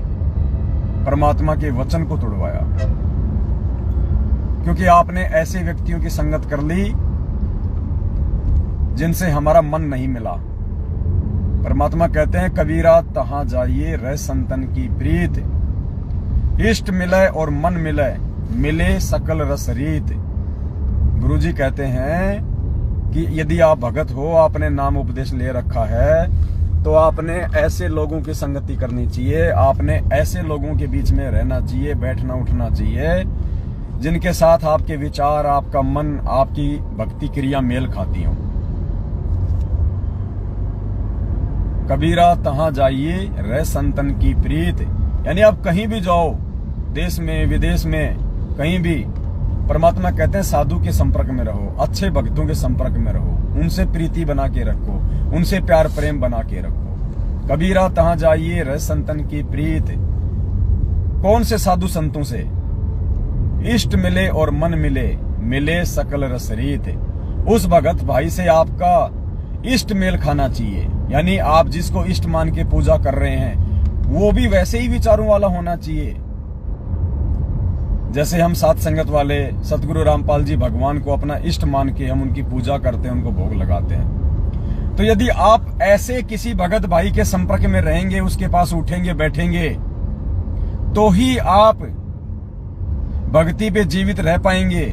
परमात्मा के वचन को तोड़वाया। क्योंकि आपने ऐसे व्यक्तियों की संगत कर ली जिनसे हमारा मन नहीं मिला। परमात्मा कहते हैं कबीरा तहां जाइए रह संतन की प्रीत, इष्ट मिले और मन मिले, मिले सकल रस रीत। गुरुजी कहते हैं कि यदि आप भगत हो, आपने नाम उपदेश ले रखा है, तो आपने ऐसे लोगों की संगति करनी चाहिए, आपने ऐसे लोगों के बीच में रहना चाहिए, बैठना उठना चाहिए जिनके साथ आपके विचार, आपका मन, आपकी भक्ति क्रिया मेल खाती हो। कबीरा तहां जाइए रह संतन की प्रीत, यानी आप कहीं भी जाओ, देश में विदेश में कहीं भी, परमात्मा कहते हैं साधु के संपर्क में रहो, अच्छे भक्तों के संपर्क में रहो, उनसे प्रीति बना के रखो, उनसे प्यार प्रेम बना के रखो। कबीरा तहां जाइए रह संतन की प्रीत। कौन से साधु संतों से? इष्ट मिले और मन मिले, मिले सकल रस रीत। उस भगत भाई से आपका इष्ट मेल खाना चाहिए, यानी आप जिसको इष्ट मान के पूजा कर रहे हैं वो भी वैसे ही विचारों वाला होना चाहिए। जैसे हम सात संगत वाले सतगुरु रामपाल जी भगवान को अपना इष्ट मान के हम उनकी पूजा करते हैं, उनको भोग लगाते हैं। तो यदि आप ऐसे किसी भगत भाई के संपर्क में रहेंगे, उसके पास उठेंगे बैठेंगे, तो ही आप भक्ति पे जीवित रह पाएंगे,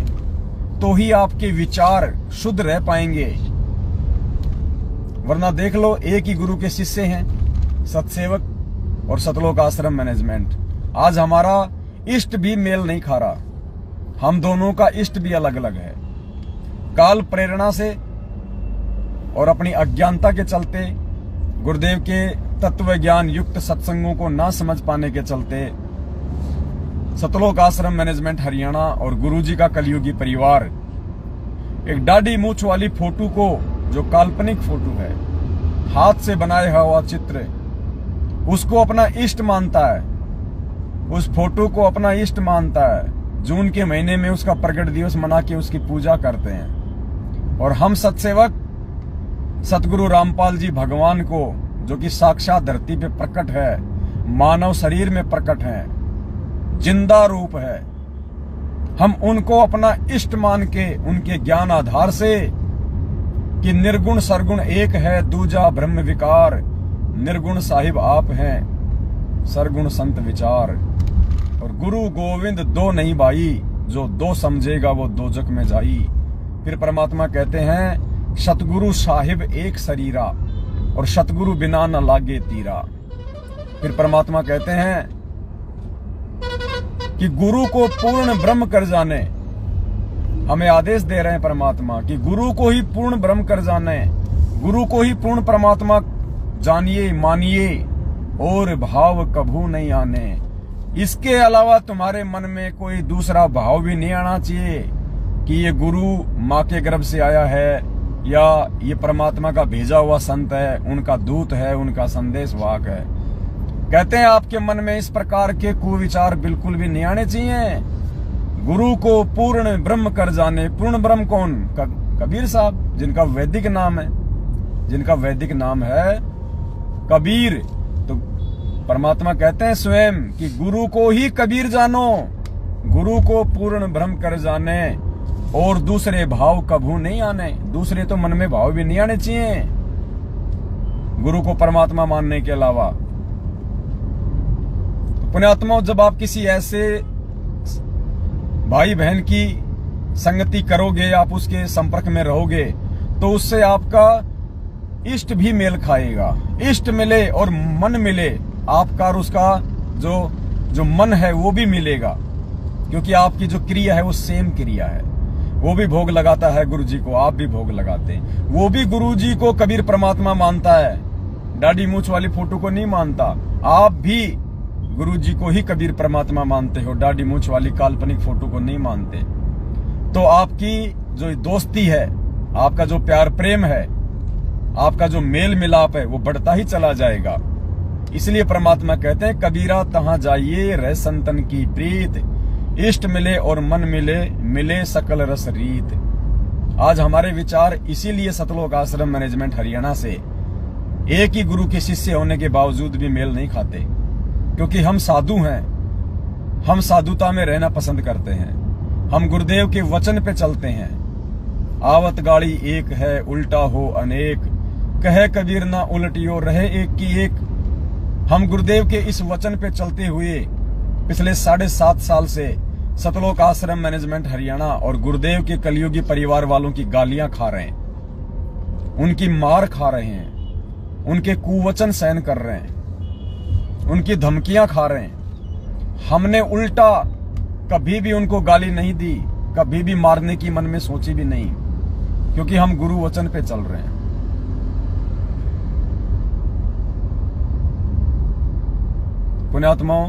तो ही आपके विचार शुद्ध रह पाएंगे। वरना देख लो, एक ही गुरु के शिष्य हैं, सतसेवक और सतलोक आश्रम मैनेजमेंट। आज हमारा इष्ट भी मेल नहीं खा रहा, हम दोनों का इष्ट भी अलग अलग है। काल प्रेरणा से और अपनी अज्ञानता के चलते, गुरुदेव के तत्व ज्ञान युक्त सत्संगों को ना समझ पाने के चलते, सतलोक आश्रम मैनेजमेंट हरियाणा और गुरुजी का कलयुगी परिवार एक दाढ़ी मूछ वाली फोटो को, जो काल्पनिक फोटो है, हाथ से बनाया हुआ चित्र, उसको अपना इष्ट मानता है, उस फोटो को अपना इष्ट मानता है। जून के महीने में उसका प्रकट दिवस मना के उसकी पूजा करते हैं। और हम सत्सेवक सतगुरु रामपाल जी भगवान को, जो कि साक्षात धरती पे प्रकट है, मानव शरीर में प्रकट है, जिंदा रूप है, हम उनको अपना इष्ट मान के, उनके ज्ञान आधार से कि निर्गुण सरगुण एक है, दूजा ब्रह्म विकार, निर्गुण साहिब आप हैं, सरगुण संत विचार, और गुरु गोविंद दो नहीं भाई, जो दो समझेगा वो दोजक में जाई। फिर परमात्मा कहते हैं सतगुरु साहिब एक शरीरा, और सतगुरु बिना न लागे तीरा। फिर परमात्मा कहते हैं कि गुरु को पूर्ण ब्रह्म कर जाने, हमें आदेश दे रहे हैं परमात्मा कि गुरु को ही पूर्ण ब्रह्म कर जाने, गुरु को ही पूर्ण परमात्मा जानिए मानिए, और भाव कभू नहीं आने। इसके अलावा तुम्हारे मन में कोई दूसरा भाव भी नहीं आना चाहिए कि ये गुरु माँ के गर्भ से आया है, या ये परमात्मा का भेजा हुआ संत है, उनका दूत है, उनका संदेश वाहक है। कहते हैं आपके मन में इस प्रकार के कुविचार बिल्कुल भी नहीं आने चाहिए। गुरु को पूर्ण ब्रह्म कर जाने। पूर्ण ब्रह्म कौन? कबीर साहब, जिनका वैदिक नाम है, जिनका वैदिक नाम है कबीर। तो परमात्मा कहते हैं स्वयं कि गुरु को ही कबीर जानो, गुरु को पूर्ण ब्रह्म कर जाने और दूसरे भाव कभू नहीं आने। दूसरे तो मन में भाव भी नहीं आने चाहिए गुरु को परमात्मा मानने के अलावा। तो पुण्यात्माओं, जब आप किसी ऐसे भाई बहन की संगति करोगे, आप उसके संपर्क में रहोगे, तो उससे आपका इष्ट भी मेल खाएगा। इष्ट मिले और मन मिले, आपका और उसका जो मन है वो भी मिलेगा, क्योंकि आपकी जो क्रिया है वो सेम क्रिया है। वो भी भोग लगाता है गुरु जी को, आप भी भोग लगाते हैं। वो भी गुरु जी को कबीर परमात्मा मानता है, दाढ़ी मूछ वाली फोटो को नहीं मानता। आप भी गुरु जी को ही कबीर परमात्मा मानते हो, दाढ़ी मूछ वाली काल्पनिक फोटो को नहीं मानते। तो आपकी जो दोस्ती है, आपका जो प्यार प्रेम है, आपका जो मेल मिलाप है, वो बढ़ता ही चला जाएगा। इसलिए परमात्मा कहते हैं कबीरा तहां जाइए रह संतन की प्रीत, इष्ट मिले और मन मिले, मिले सकल रस रीत। आज हमारे विचार इसीलिए सतलोक आश्रम मैनेजमेंट हरियाणा से एक ही गुरु के शिष्य होने के बावजूद भी मेल नहीं खाते, क्योंकि हम साधु हैं, हम साधुता में रहना पसंद करते हैं, हम गुरुदेव के वचन पे चलते हैं। आवत गाड़ी एक है उल्टा हो अनेक, कहे कबीर ना उल्टियो रहे एक की एक। हम गुरुदेव के इस वचन पे चलते हुए पिछले 7.5 साल से सतलोक आश्रम मैनेजमेंट हरियाणा और गुरुदेव के कलयुगी परिवार वालों की गालियां खा रहे हैं, उनकी मार खा रहे हैं, उनके कुवचन सहन कर रहे हैं, उनकी धमकियां खा रहे हैं। हमने उल्टा कभी भी उनको गाली नहीं दी, कभी भी मारने की मन में सोची भी नहीं, क्योंकि हम गुरु वचन पे चल रहे हैं। पुण्यात्माओं,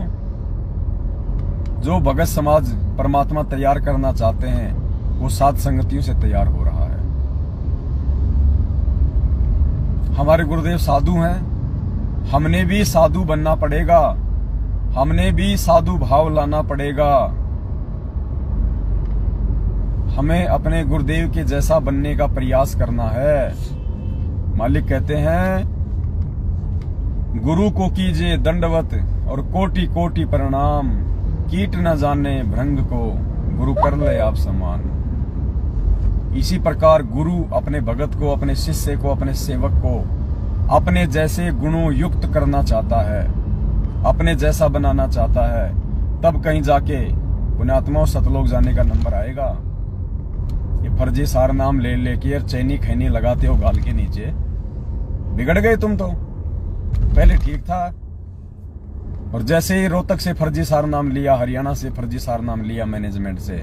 जो भगत समाज परमात्मा तैयार करना चाहते हैं वो सात संगतियों से तैयार हो रहा है। हमारे गुरुदेव साधु हैं, हमने भी साधु बनना पड़ेगा, हमने भी साधु भाव लाना पड़ेगा। हमें अपने गुरुदेव के जैसा बनने का प्रयास करना है। मालिक कहते हैं गुरु को कीजिए दंडवत और कोटि कोटि प्रणाम, कीट न जाने भृंग को गुरु कर ले आप समान। इसी प्रकार गुरु अपने भगत को, अपने शिष्य को, अपने सेवक को अपने जैसे गुणों युक्त करना चाहता है, अपने जैसा बनाना चाहता है, तब कहीं जाके पुण्यात्माओं सतलोक जाने का नंबर आएगा। ये फर्जी सार नाम ले लेके चैनी खैनी लगाते हो गाल के नीचे, बिगड़ गए तुम तो। पहले ठीक था, और जैसे ही रोहतक से फर्जी सार नाम लिया, हरियाणा से फर्जी सार नाम लिया मैनेजमेंट से,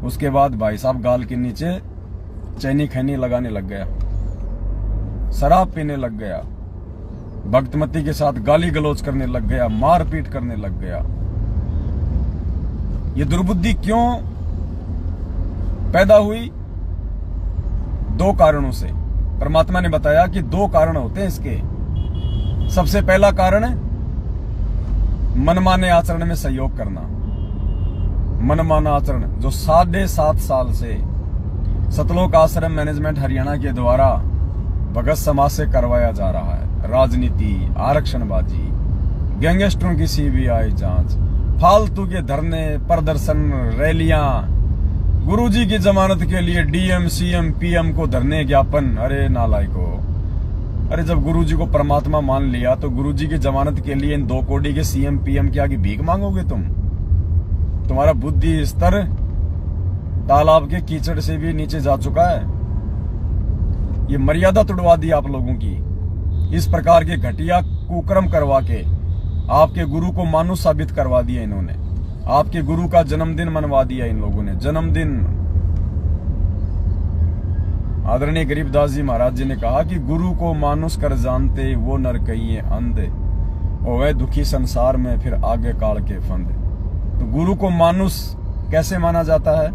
उसके बाद भाई साहब गाल के नीचे चैनी खैनी लगाने लग गया, शराब पीने लग गया, भक्तमती के साथ गाली गलौज करने लग गया, मारपीट करने लग गया। ये दुर्बुद्धि क्यों पैदा हुई? 2 कारणों से। परमात्मा ने बताया कि 2 कारण होते हैं इसके। सबसे पहला कारण है मनमाने आचरण में सहयोग करना। मनमाना आचरण जो 7.5 साल से सतलोक आश्रम मैनेजमेंट हरियाणा के द्वारा भगत समाज से करवाया जा रहा है। राजनीति, आरक्षणबाजी, गैंगस्टरों की सीबीआई जांच, फालतू के धरने, प्रदर्शन, रैलियां, गुरुजी की जमानत के लिए डीएम, सीएम, पीएम को धरने ज्ञापन। अरे नालायको, अरे जब गुरुजी को परमात्मा मान लिया तो गुरुजी की जमानत के लिए इन 2 कोड़ी के सीएम पीएम के आगे भीख मांगोगे तुम? तुम्हारा बुद्धि स्तर तालाब के कीचड़ से भी नीचे जा चुका है। ये मर्यादा तुड़वा दी आप लोगों की। इस प्रकार के घटिया कुकर्म करवा के आपके गुरु को मानुष साबित करवा दिया इन्होंने। आपके गुरु का जन्मदिन मनवा दिया इन लोगों ने। जन्मदिन आदरणीय गरीबदास जी महाराज जी ने कहा कि गुरु को मानुष कर जानते वो नर कहिए अंधे, ओवे दुखी संसार में फिर आगे काल के फंदे। तो गुरु को मानुष कैसे माना जाता है?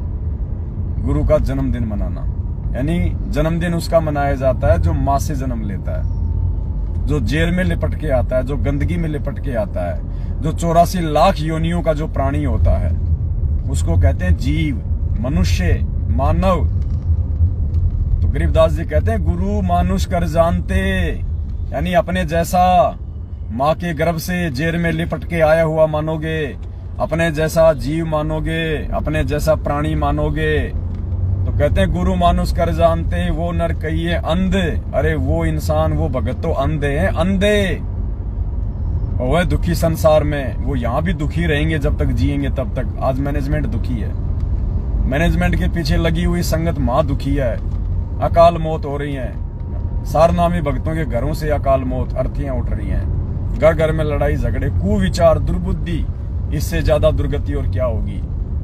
गुरु का जन्मदिन मनाना, यानी जन्मदिन उसका मनाया जाता है जो मां से जन्म लेता है, जो जेल में लिपट के आता है, जो गंदगी में लिपट के आता है, जो 84 लाख योनियों का जो प्राणी होता है, उसको कहते हैं जीव, मनुष्य, मानव। तो गरीबदास जी कहते हैं गुरु मानुष कर जानते, यानी अपने जैसा माँ के गर्भ से जेर में लिपट के आया हुआ मानोगे, अपने जैसा जीव मानोगे, अपने जैसा प्राणी मानोगे। तो कहते हैं गुरु मानुष कर जानते, वो नर कहिए अंध। अरे वो इंसान, वो भगत तो अंधे हैं, अंधे। और वह दुखी संसार में, वो यहां भी दुखी रहेंगे जब तक जिएंगे तब तक। आज मैनेजमेंट दुखी है, मैनेजमेंट के पीछे लगी हुई संगत महा दुखी है। अकाल मौत हो रही है, सारनामी भक्तों के घरों से अकाल मौत, अर्थियां उठ रही हैं, घर घर में लड़ाई झगड़े, कुविचार, दुर्बुद्धि। इससे ज्यादा दुर्गति और क्या होगी,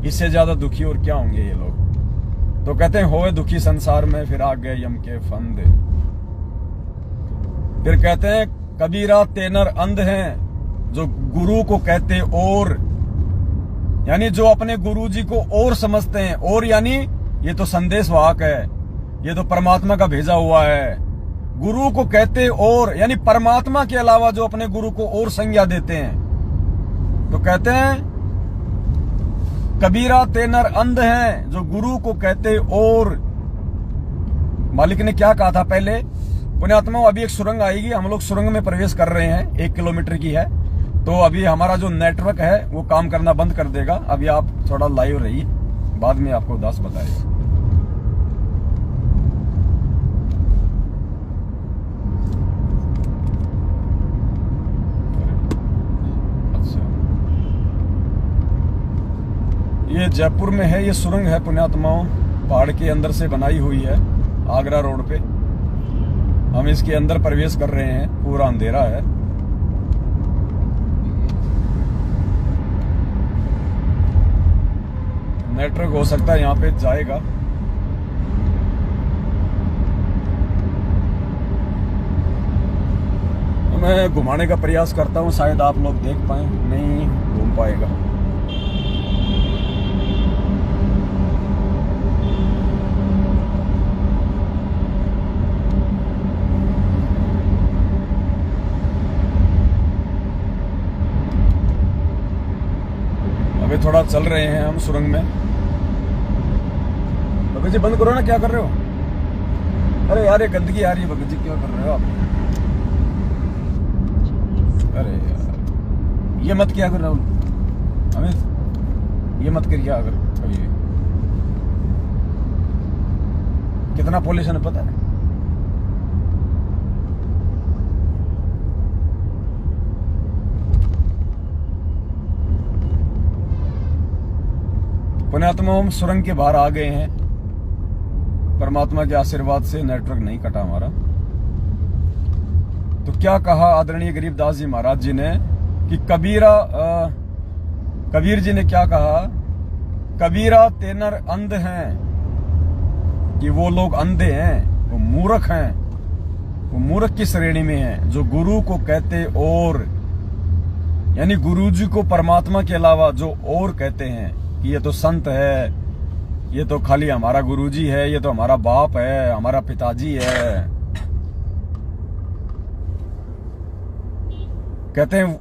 इससे ज्यादा दुखी और क्या होंगे ये लोग। तो कहते हैं होए दुखी संसार में, फिर आ गए यम के फंद। फिर कहते हैं कबीरा तेनर अंध हैं, जो गुरु को कहते और, यानी जो अपने गुरु जी को और समझते हैं। और यानी ये तो संदेश वाहक है, ये तो परमात्मा का भेजा हुआ है। गुरु को कहते और, यानी परमात्मा के अलावा जो अपने गुरु को और संज्ञा देते हैं। तो कहते हैं कबीरा तेनर अंध हैं, जो गुरु को कहते और। मालिक ने क्या कहा था पहले, पुण्यात्माओं अभी एक सुरंग आएगी, हम लोग सुरंग में प्रवेश कर रहे हैं, 1 किलोमीटर की है। तो अभी हमारा जो नेटवर्क है वो काम करना बंद कर देगा। अभी आप थोड़ा लाइव रहिए, बाद में आपको दास बताएगा। ये जयपुर में है, ये सुरंग है पुण्यात्माओं, पहाड़ के अंदर से बनाई हुई है, आगरा रोड पे। हम इसके अंदर प्रवेश कर रहे हैं, पूरा अंधेरा है। नेटवर्क हो सकता है यहाँ पे जाएगा। मैं घुमाने का प्रयास करता हूँ, शायद आप लोग देख पाए, नहीं घूम पाएगा। अभी थोड़ा चल रहे हैं हम सुरंग में। भगत जी बंद करो ना, क्या कर रहे हो? अरे यार ये गंदगी आ रही है, भगत जी क्या कर रहे हो आप? अरे यार ये मत किया कर राहुल, अमित ये मत करिए। अगर कभी कितना पॉल्यूशन है पता है? पुण्यात्मा हम सुरंग के बाहर आ गए हैं। परमात्मा के आशीर्वाद से नेटवर्क नहीं कटा हमारा। तो क्या कहा आदरणीय गरीबदास जी महाराज जी ने कि कबीर जी ने क्या कहा, कबीरा तेनर अंध हैं, कि वो लोग अंधे हैं, वो मूर्ख हैं। वो मूर्ख की श्रेणी में हैं जो गुरु को कहते और, यानी गुरु जी को परमात्मा के अलावा जो और कहते हैं कि ये तो संत है, ये तो खाली हमारा गुरुजी है, ये तो हमारा बाप है, हमारा पिताजी है। कहते हैं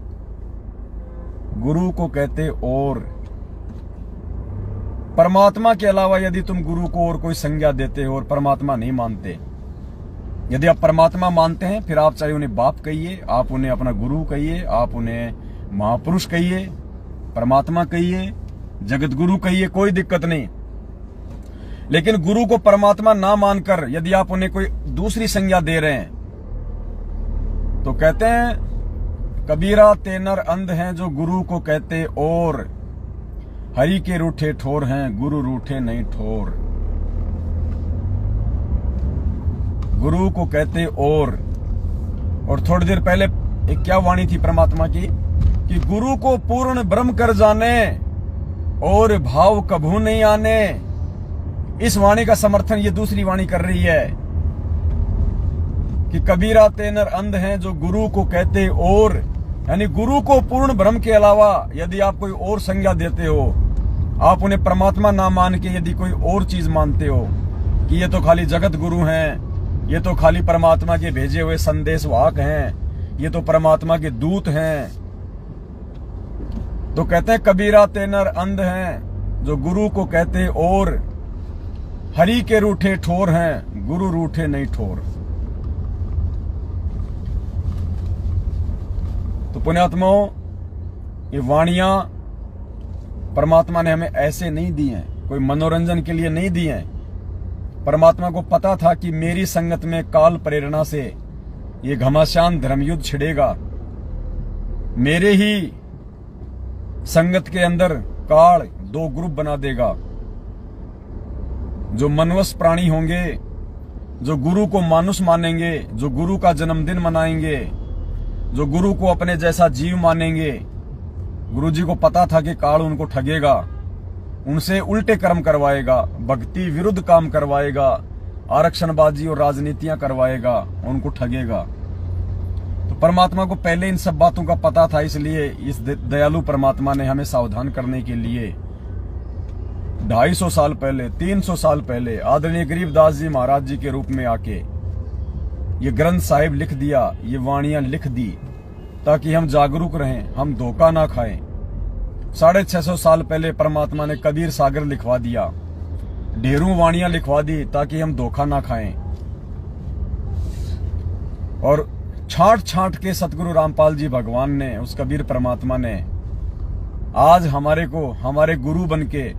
गुरु को कहते और। परमात्मा के अलावा यदि तुम गुरु को और कोई संज्ञा देते हो और परमात्मा नहीं मानते, यदि आप परमात्मा मानते हैं, फिर आप चाहे उन्हें बाप कहिए, आप उन्हें अपना गुरु कहिए, आप उन्हें महापुरुष कहिए, परमात्मा कहिए, जगत गुरु कहिए, कोई दिक्कत नहीं। लेकिन गुरु को परमात्मा ना मानकर यदि आप उन्हें कोई दूसरी संज्ञा दे रहे हैं, तो कहते हैं कबीरा तेनर अंध हैं, जो गुरु को कहते और। हरि के रूठे ठोर हैं, गुरु रूठे नहीं ठोर। गुरु को कहते और थोड़ी देर पहले एक क्या वाणी थी परमात्मा की, कि गुरु को पूर्ण ब्रह्म कर जाने और भाव कभू नहीं आने। इस वाणी का समर्थन ये दूसरी वाणी कर रही है कि कबीरा तेनर अंध हैं, जो गुरु को कहते और, यानी गुरु को पूर्ण ब्रह्म के अलावा यदि आप कोई और संज्ञा देते हो, आप उन्हें परमात्मा ना मान के यदि कोई और चीज मानते हो कि ये तो खाली जगत गुरु हैं, ये तो खाली परमात्मा के भेजे हुए संदेश वाहक हैं, ये तो परमात्मा के दूत हैं, तो कहते हैं कबीरा तेनर अंध हैं, जो गुरु को कहते और हरि के रूठे ठोर हैं, गुरु रूठे नहीं ठोर। तो पुण्यात्माओं, ये वाणियां परमात्मा ने हमें ऐसे नहीं दी हैं, कोई मनोरंजन के लिए नहीं दी हैं। परमात्मा को पता था कि मेरी संगत में काल प्रेरणा से ये घमासान धर्मयुद्ध छिड़ेगा, मेरे ही संगत के अंदर काल दो ग्रुप बना देगा। जो मनवस प्राणी होंगे, जो गुरु को मानुष मानेंगे, जो गुरु का जन्मदिन मनाएंगे, जो गुरु को अपने जैसा जीव मानेंगे, गुरुजी को पता था कि काल उनको ठगेगा, उनसे उल्टे कर्म करवाएगा, भक्ति विरुद्ध काम करवाएगा, आरक्षणबाजी और राजनीतियां करवाएगा, उनको ठगेगा। तो परमात्मा को पहले इन सब बातों का पता था, इसलिए इस दयालु परमात्मा ने हमें सावधान करने के लिए 250 साल पहले, 300 साल पहले आदरणीय गरीबदास जी महाराज जी के रूप में आके ये ग्रंथ साहिब लिख दिया, ये वाणियां लिख दी, ताकि हम जागरूक रहें, हम धोखा ना खाएं। 650 साल पहले परमात्मा ने कबीर सागर लिखवा दिया, ढेरों वाणियां लिखवा दी, ताकि हम धोखा ना खाएं। और छांट छांट के सतगुरु रामपाल जी भगवान ने, उस कबीर परमात्मा ने आज हमारे को, हमारे गुरु बनके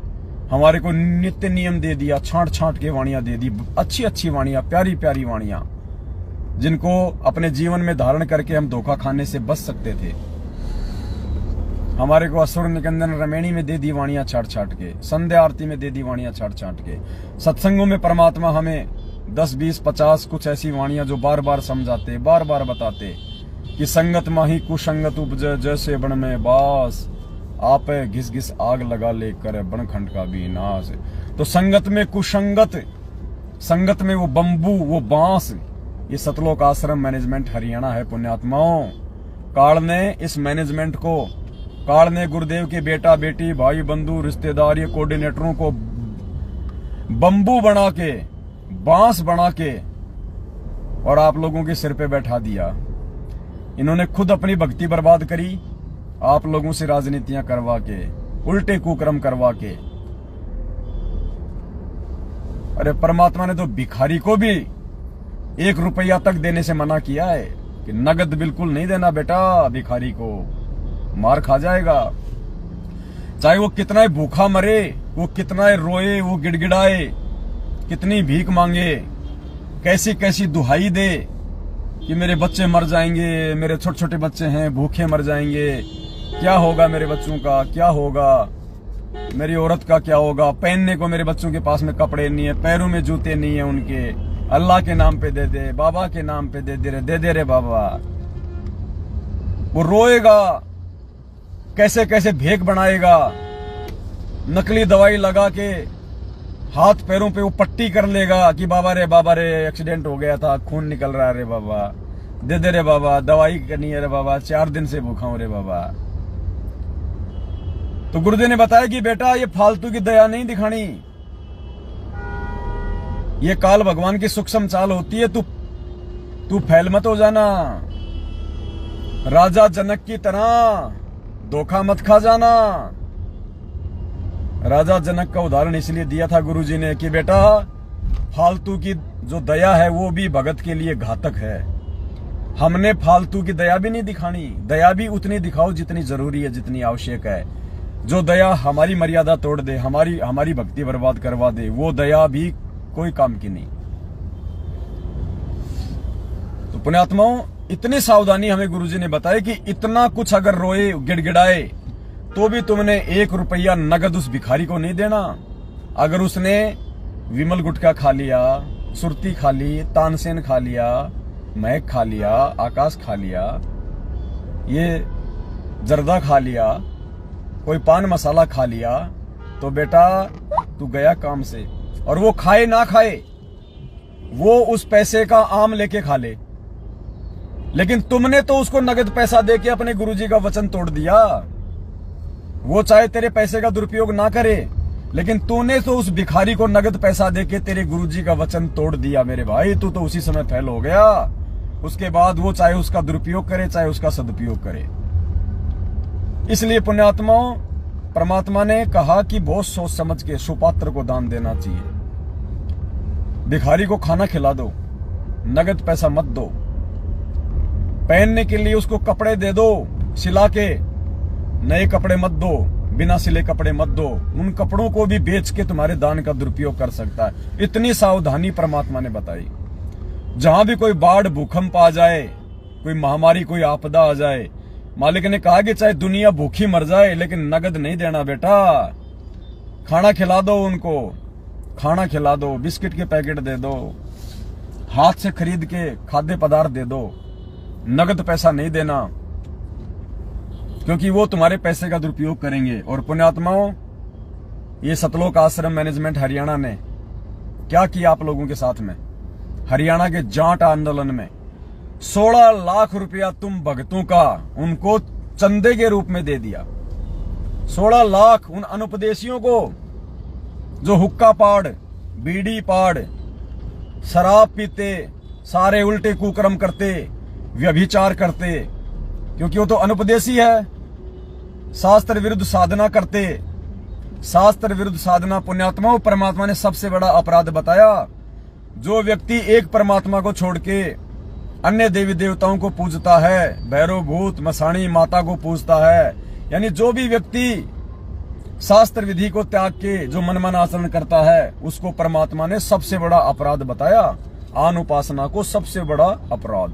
हमारे को नित्य नियम दे दिया, छांट छांट के वाणियां दे दी, अच्छी अच्छी वाणियां, प्यारी प्यारी वाणियां, जिनको अपने जीवन में धारण करके हम धोखा खाने से बच सकते थे। हमारे को असुर निकंदन रमेणी में दे दी वाणियां छाट छाट के, संध्या आरती में दे दी वाणियां छाट छाट के, सत्संगों में परमात्मा हमें 10, 20, 50 कुछ ऐसी वाणियां जो बार बार समझाते, बार बार बताते कि संगत माही कुसंगत उपजे, जैसे बन में बास, आप घिस घिस आग लगा लेकर बनखंड का भी नाश। तो संगत में कुसंगत, संगत में वो बंबू, वो बांस, ये सतलोक आश्रम मैनेजमेंट हरियाणा है पुण्यात्माओं। काल ने इस मैनेजमेंट को, काल ने गुरुदेव के बेटा बेटी, भाई बंधु, रिश्तेदार, ये कोऑर्डिनेटरों को बंबू बना के, बांस बना के और आप लोगों के सिर पे बैठा दिया। इन्होंने खुद अपनी भक्ति बर्बाद करी, आप लोगों से राजनीतियां करवा के, उल्टे कुकर्म करवा के। अरे परमात्मा ने तो भिखारी को भी 1 रुपया तक देने से मना किया है कि नगद बिल्कुल नहीं देना बेटा, भिखारी को मार खा जाएगा। चाहे वो कितना ही भूखा मरे, वो कितना ही रोए, वो गिड़गिड़ाए, कितनी भीख मांगे, कैसी कैसी दुहाई दे कि मेरे बच्चे मर जाएंगे, मेरे छोटे छोटे बच्चे हैं भूखे मर जाएंगे, क्या होगा मेरे बच्चों का, क्या होगा मेरी औरत का, क्या होगा, पहनने को मेरे बच्चों के पास में कपड़े नहीं है, पैरों में जूते नहीं है उनके, अल्लाह के नाम पे दे दे, बाबा के नाम पे दे दे रे बाबा। वो रोएगा, कैसे कैसे भेक बनाएगा, नकली दवाई लगा के हाथ पैरों पे वो पट्टी कर लेगा कि बाबा रे एक्सीडेंट हो गया था, खून निकल रहा है रे बाबा, दे दे रे बाबा, दवाई करनी है रे बाबा, 4 दिन से भूखा हूं रे बाबा। तो गुरुदेव ने बताया कि बेटा ये फालतू की दया नहीं दिखानी, ये काल भगवान की सूक्ष्म चाल होती है, तू फैल मत हो जाना, राजा जनक की तरह धोखा मत खा जाना। राजा जनक का उदाहरण इसलिए दिया था गुरुजी ने कि बेटा फालतू की जो दया है वो भी भगत के लिए घातक है। हमने फालतू की दया भी नहीं दिखानी, दया भी उतनी दिखाओ जितनी जरूरी है, जितनी आवश्यक है। जो दया हमारी मर्यादा तोड़ दे, हमारी भक्ति बर्बाद करवा दे, वो दया भी कोई काम की नहीं। तो पुण्यात्माओं, इतनी सावधानी हमें गुरुजी ने बताई कि इतना कुछ अगर रोए गिड़गिड़ाए तो भी तुमने 1 रुपया नगद उस भिखारी को नहीं देना। अगर उसने विमल गुटखा खा लिया, सुरती खा ली, तानसेन खा लिया, महक खा लिया, आकाश खा लिया, ये जर्दा खा लिया, कोई पान मसाला खा लिया, तो बेटा तू गया काम से। और वो खाए ना खाए, वो उस पैसे का आम लेके खा ले, लेकिन तुमने तो उसको नगद पैसा देके अपने गुरुजी का वचन तोड़ दिया। वो चाहे तेरे पैसे का दुरुपयोग ना करे, लेकिन तूने तो उस भिखारी को नगद पैसा देके तेरे गुरुजी का वचन तोड़ दिया मेरे भाई। तू तो उसी समय फेल हो गया। उसके बाद वो चाहे उसका दुरुपयोग करे चाहे उसका सदुपयोग करे। इसलिए पुण्यात्माओं, परमात्मा ने कहा कि बहुत सोच समझ के सुपात्र को दान देना चाहिए। भिखारी को खाना खिला दो, नगद पैसा मत दो। पहनने के लिए उसको कपड़े दे दो, सिला के। नए कपड़े मत दो, बिना सिले कपड़े मत दो। उन कपड़ों को भी बेच के तुम्हारे दान का दुरुपयोग कर सकता है। इतनी सावधानी परमात्मा ने बताई। जहां भी कोई बाढ़ भूकंप आ जाए, कोई महामारी, कोई आपदा आ जाए, मालिक ने कहा कि चाहे दुनिया भूखी मर जाए लेकिन नगद नहीं देना बेटा। खाना खिला दो उनको, खाना खिला दो, बिस्किट के पैकेट दे दो, हाथ से खरीद के खाद्य पदार्थ दे दो। नगद पैसा नहीं देना, क्योंकि वो तुम्हारे पैसे का दुरुपयोग करेंगे। और पुण्यात्माओं, ये सतलोक आश्रम मैनेजमेंट हरियाणा ने क्या किया आप लोगों के साथ में? हरियाणा के जाट आंदोलन में 16 लाख रुपया तुम भक्तों का उनको चंदे के रूप में दे दिया। 16 लाख उन अनुपदेशियों को जो हुक्का पाड़, बीड़ी पाड़, शराब पीते, सारे उल्टे कुकर्म करते, व्यभिचार करते, क्योंकि वो तो अनुपदेशी है। शास्त्र विरुद्ध साधना करते, शास्त्र विरुद्ध साधना। पुण्यात्माओं, परमात्मा ने सबसे बड़ा अपराध बताया। जो व्यक्ति एक परमात्मा को छोड़ के अन्य देवी देवताओं को पूजता है, भैरव भूत मसाणी माता को पूजता है, यानी जो भी व्यक्ति शास्त्र विधि को त्याग के जो मनमाना आचरण करता है, उसको परमात्मा ने सबसे बड़ा अपराध बताया। आन उपासना को सबसे बड़ा अपराध।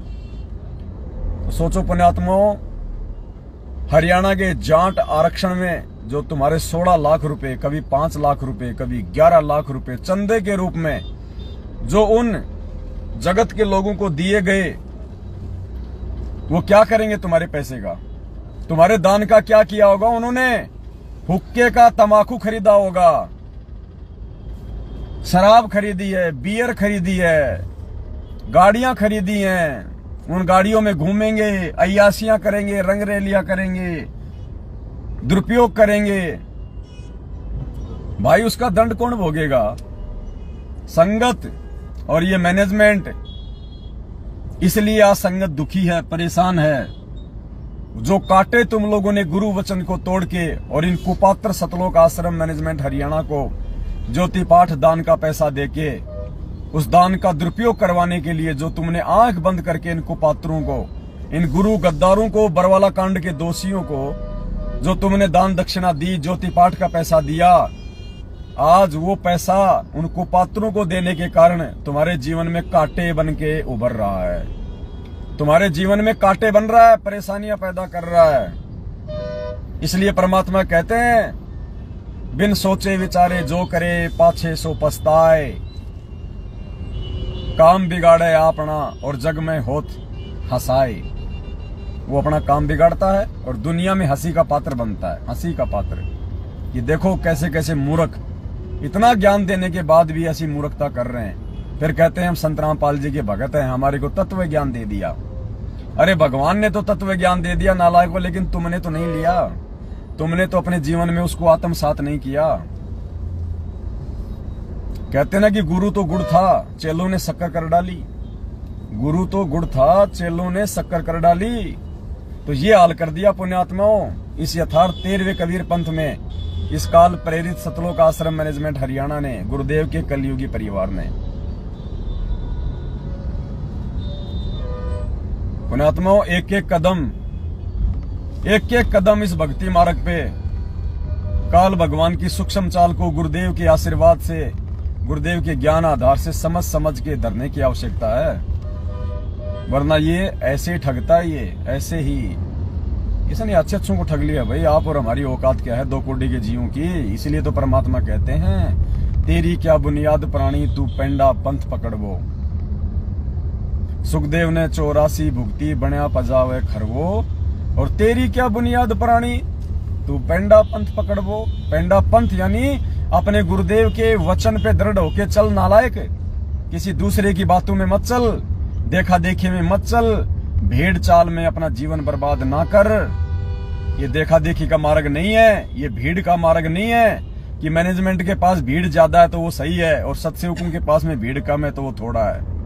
तो सोचो पुण्यात्माओं, हरियाणा के जाट आरक्षण में जो तुम्हारे 16 लाख रुपए, कभी 5 लाख रुपए, कभी 11 लाख रुपए चंदे के रूप में जो उन जगत के लोगों को दिए गए, वो क्या करेंगे तुम्हारे पैसे का? तुम्हारे दान का क्या किया होगा उन्होंने? हुक्के का तमाकू खरीदा होगा, शराब खरीदी है, बियर खरीदी है, गाड़ियां खरीदी हैं। उन गाड़ियों में घूमेंगे, अय्यासियां करेंगे, रंगरेलियां करेंगे, दुरुपयोग करेंगे। भाई उसका दंड कौन भोगेगा? संगत और ये मैनेजमेंट। इसलिए आज संगत दुखी है, परेशान है। जो काटे तुम लोगों ने गुरु वचन को तोड़ के, और इन कुपात्र सतलोक आश्रम मैनेजमेंट हरियाणा को ज्योति पाठ दान का पैसा देके उस दान का दुरुपयोग करवाने के लिए जो तुमने आंख बंद करके इन कुपात्रों को, इन गुरु गद्दारों को, बरवाला कांड के दोषियों को जो तुमने दान दक्षिणा दी, ज्योति पाठ का पैसा दिया, आज वो पैसा उन कुपात्रों को देने के कारण तुम्हारे जीवन में कांटे बन के उभर रहा है। तुम्हारे जीवन में कांटे बन रहा है, परेशानियां पैदा कर रहा है। इसलिए परमात्मा कहते हैं, बिन सोचे विचारे जो करे पाछे सो पछताए। काम बिगाड़े अपना और जग में होत हंसाए। वो अपना काम बिगाड़ता है और दुनिया में हंसी का पात्र बनता है, हंसी का पात्र। ये देखो कैसे कैसे मूर्ख, इतना ज्ञान देने के बाद भी ऐसी मूर्खता कर रहे हैं। फिर कहते हैं हम संत रामपाल जी के भगत हैं, हमारे को तत्व ज्ञान दे दिया। अरे भगवान ने तो तत्व ज्ञान दे दिया नालायक को, लेकिन तुमने तो नहीं लिया। तुमने तो अपने जीवन में उसको आत्मसात नहीं किया। कहते ना कि गुरु तो गुड़ था, चेलों ने शक्कर कर डाली। गुरु तो गुड़ था, चेलों ने शक्कर कर डाली। तो ये हाल कर दिया पुण्यात्माओं इस यथार्थ 13वें कबीर पंथ में, इस काल प्रेरित सतलोक आश्रम मैनेजमेंट हरियाणा ने, गुरुदेव के कलयुगी परिवार ने। पुण्यात्माओं, एक एक कदम इस भक्ति मार्ग पे काल भगवान की सूक्ष्म चाल को गुरुदेव के आशीर्वाद से, गुरुदेव के ज्ञान आधार से समझ के धरने की आवश्यकता है। वरना ये ऐसे ठगता है, ये ऐसे ही। इसने अच्छे को ठग लिया भाई। आप और हमारी औकात क्या है 2 कोटि के जीवों की। इसलिए तो परमात्मा कहते हैं, तेरी क्या बुनियाद प्राणी तू पेंडा पंथ पकड़वो। सुखदेव ने 84 भुगती बनया पजावे खरवो। और तेरी क्या बुनियाद प्राणी तू पेंडा पंथ पकड़वो। पेंडा पंथ यानी अपने गुरुदेव के वचन पे दृढ़ होके चल नालायक। किसी दूसरे की बातों में मत चल, देखा देखी में मत चल, भेड़ चाल में अपना जीवन बर्बाद ना कर। ये देखा देखी का मार्ग नहीं है, ये भीड़ का मार्ग नहीं है कि मैनेजमेंट के पास भीड़ ज्यादा है तो वो सही है और सत्सेवकों के पास में भीड़ कम है तो वो थोड़ा है।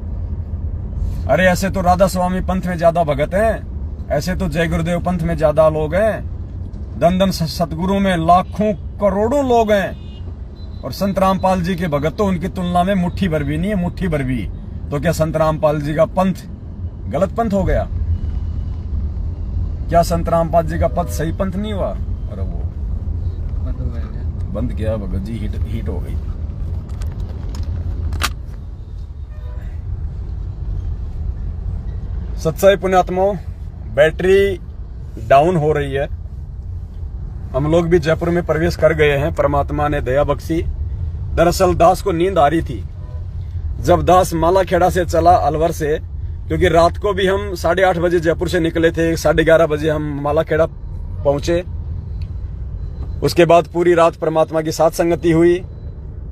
अरे ऐसे तो राधा स्वामी पंथ में ज्यादा भगत हैं, ऐसे तो जय गुरुदेव पंथ में ज्यादा लोग हैं। धन धन सतगुरु में लाखों करोड़ों लोग हैं और संत रामपाल जी के भगत तो उनकी तुलना में मुट्ठी भर भी नहीं है, मुट्ठी भर भी। तो क्या संत रामपाल जी का पंथ गलत पंथ हो गया? क्या संत रामपाल जी का पथ सही पंथ नहीं हुआ? अरे वो बंद किया भगत जी, हीट हो गई। सत्साई पुण्यात्माओं, बैटरी डाउन हो रही है। हम लोग भी जयपुर में प्रवेश कर गए हैं। परमात्मा ने दया बख्शी। दरअसल दास को नींद आ रही थी। जब दास मालाखेड़ा से चला अलवर से, क्योंकि रात को भी हम 8:30 बजे जयपुर से निकले थे, 11:30 बजे हम मालाखेड़ा पहुंचे। उसके बाद पूरी रात परमात्मा की साथ संगति हुई।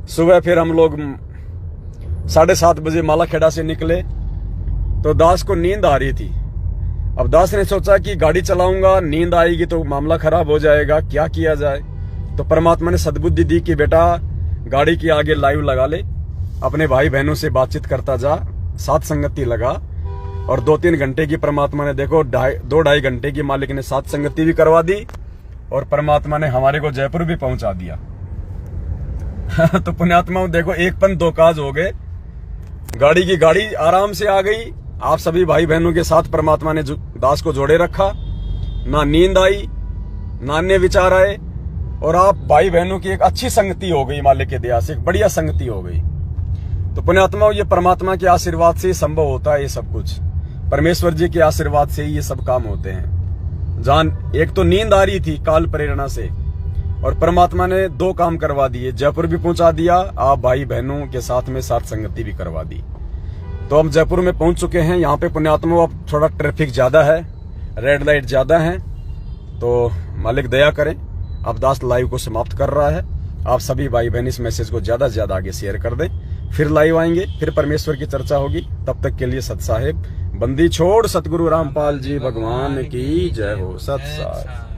सुबह फिर हम लोग 7:30 बजे मालाखेड़ा से निकले तो दास को नींद आ रही थी। अब दास ने सोचा कि गाड़ी चलाऊंगा, नींद आएगी तो मामला खराब हो जाएगा, क्या किया जाए। तो परमात्मा ने सद्बुद्धि दी कि बेटा गाड़ी के आगे लाइव लगा ले, अपने भाई बहनों से बातचीत करता जा, साथ संगति लगा। और 2-3 घंटे की परमात्मा ने देखो 2-2.5 घंटे की मालिक ने साथ संगति भी करवा दी और परमात्मा ने हमारे को जयपुर भी पहुंचा दिया। तो पुण्यात्माओं देखो, एक पंथ दो काज हो गए। गाड़ी की गाड़ी आराम से आ गई। आप सभी भाई बहनों के साथ परमात्मा ने दास को जोड़े रखा। ना नींद आई, ना अन्य विचार आए और आप भाई बहनों की एक अच्छी संगति हो गई। मालिक के दया से एक बढ़िया संगति हो गई। तो पुण्यात्माओं, ये परमात्मा के आशीर्वाद से ही संभव होता है। ये सब कुछ परमेश्वर जी के आशीर्वाद से ही ये सब काम होते हैं। जान एक तो नींद आ रही थी काल प्रेरणा से और परमात्मा ने 2 काम करवा दिए, जयपुर भी पहुंचा दिया, आप भाई बहनों के साथ में साथ संगति भी करवा दी। तो हम जयपुर में पहुंच चुके हैं। यहाँ पे पुण्यात्माओं अब थोड़ा ट्रैफिक ज्यादा है, रेड लाइट ज्यादा है, तो मालिक दया करें। अब दास लाइव को समाप्त कर रहा है। आप सभी भाई बहन इस मैसेज को ज्यादा से ज्यादा आगे शेयर कर दें। फिर लाइव आएंगे, फिर परमेश्वर की चर्चा होगी। तब तक के लिए सत साहेब, बंदी छोड़ सतगुरु रामपाल जी भगवान की जय हो। सत साहेब।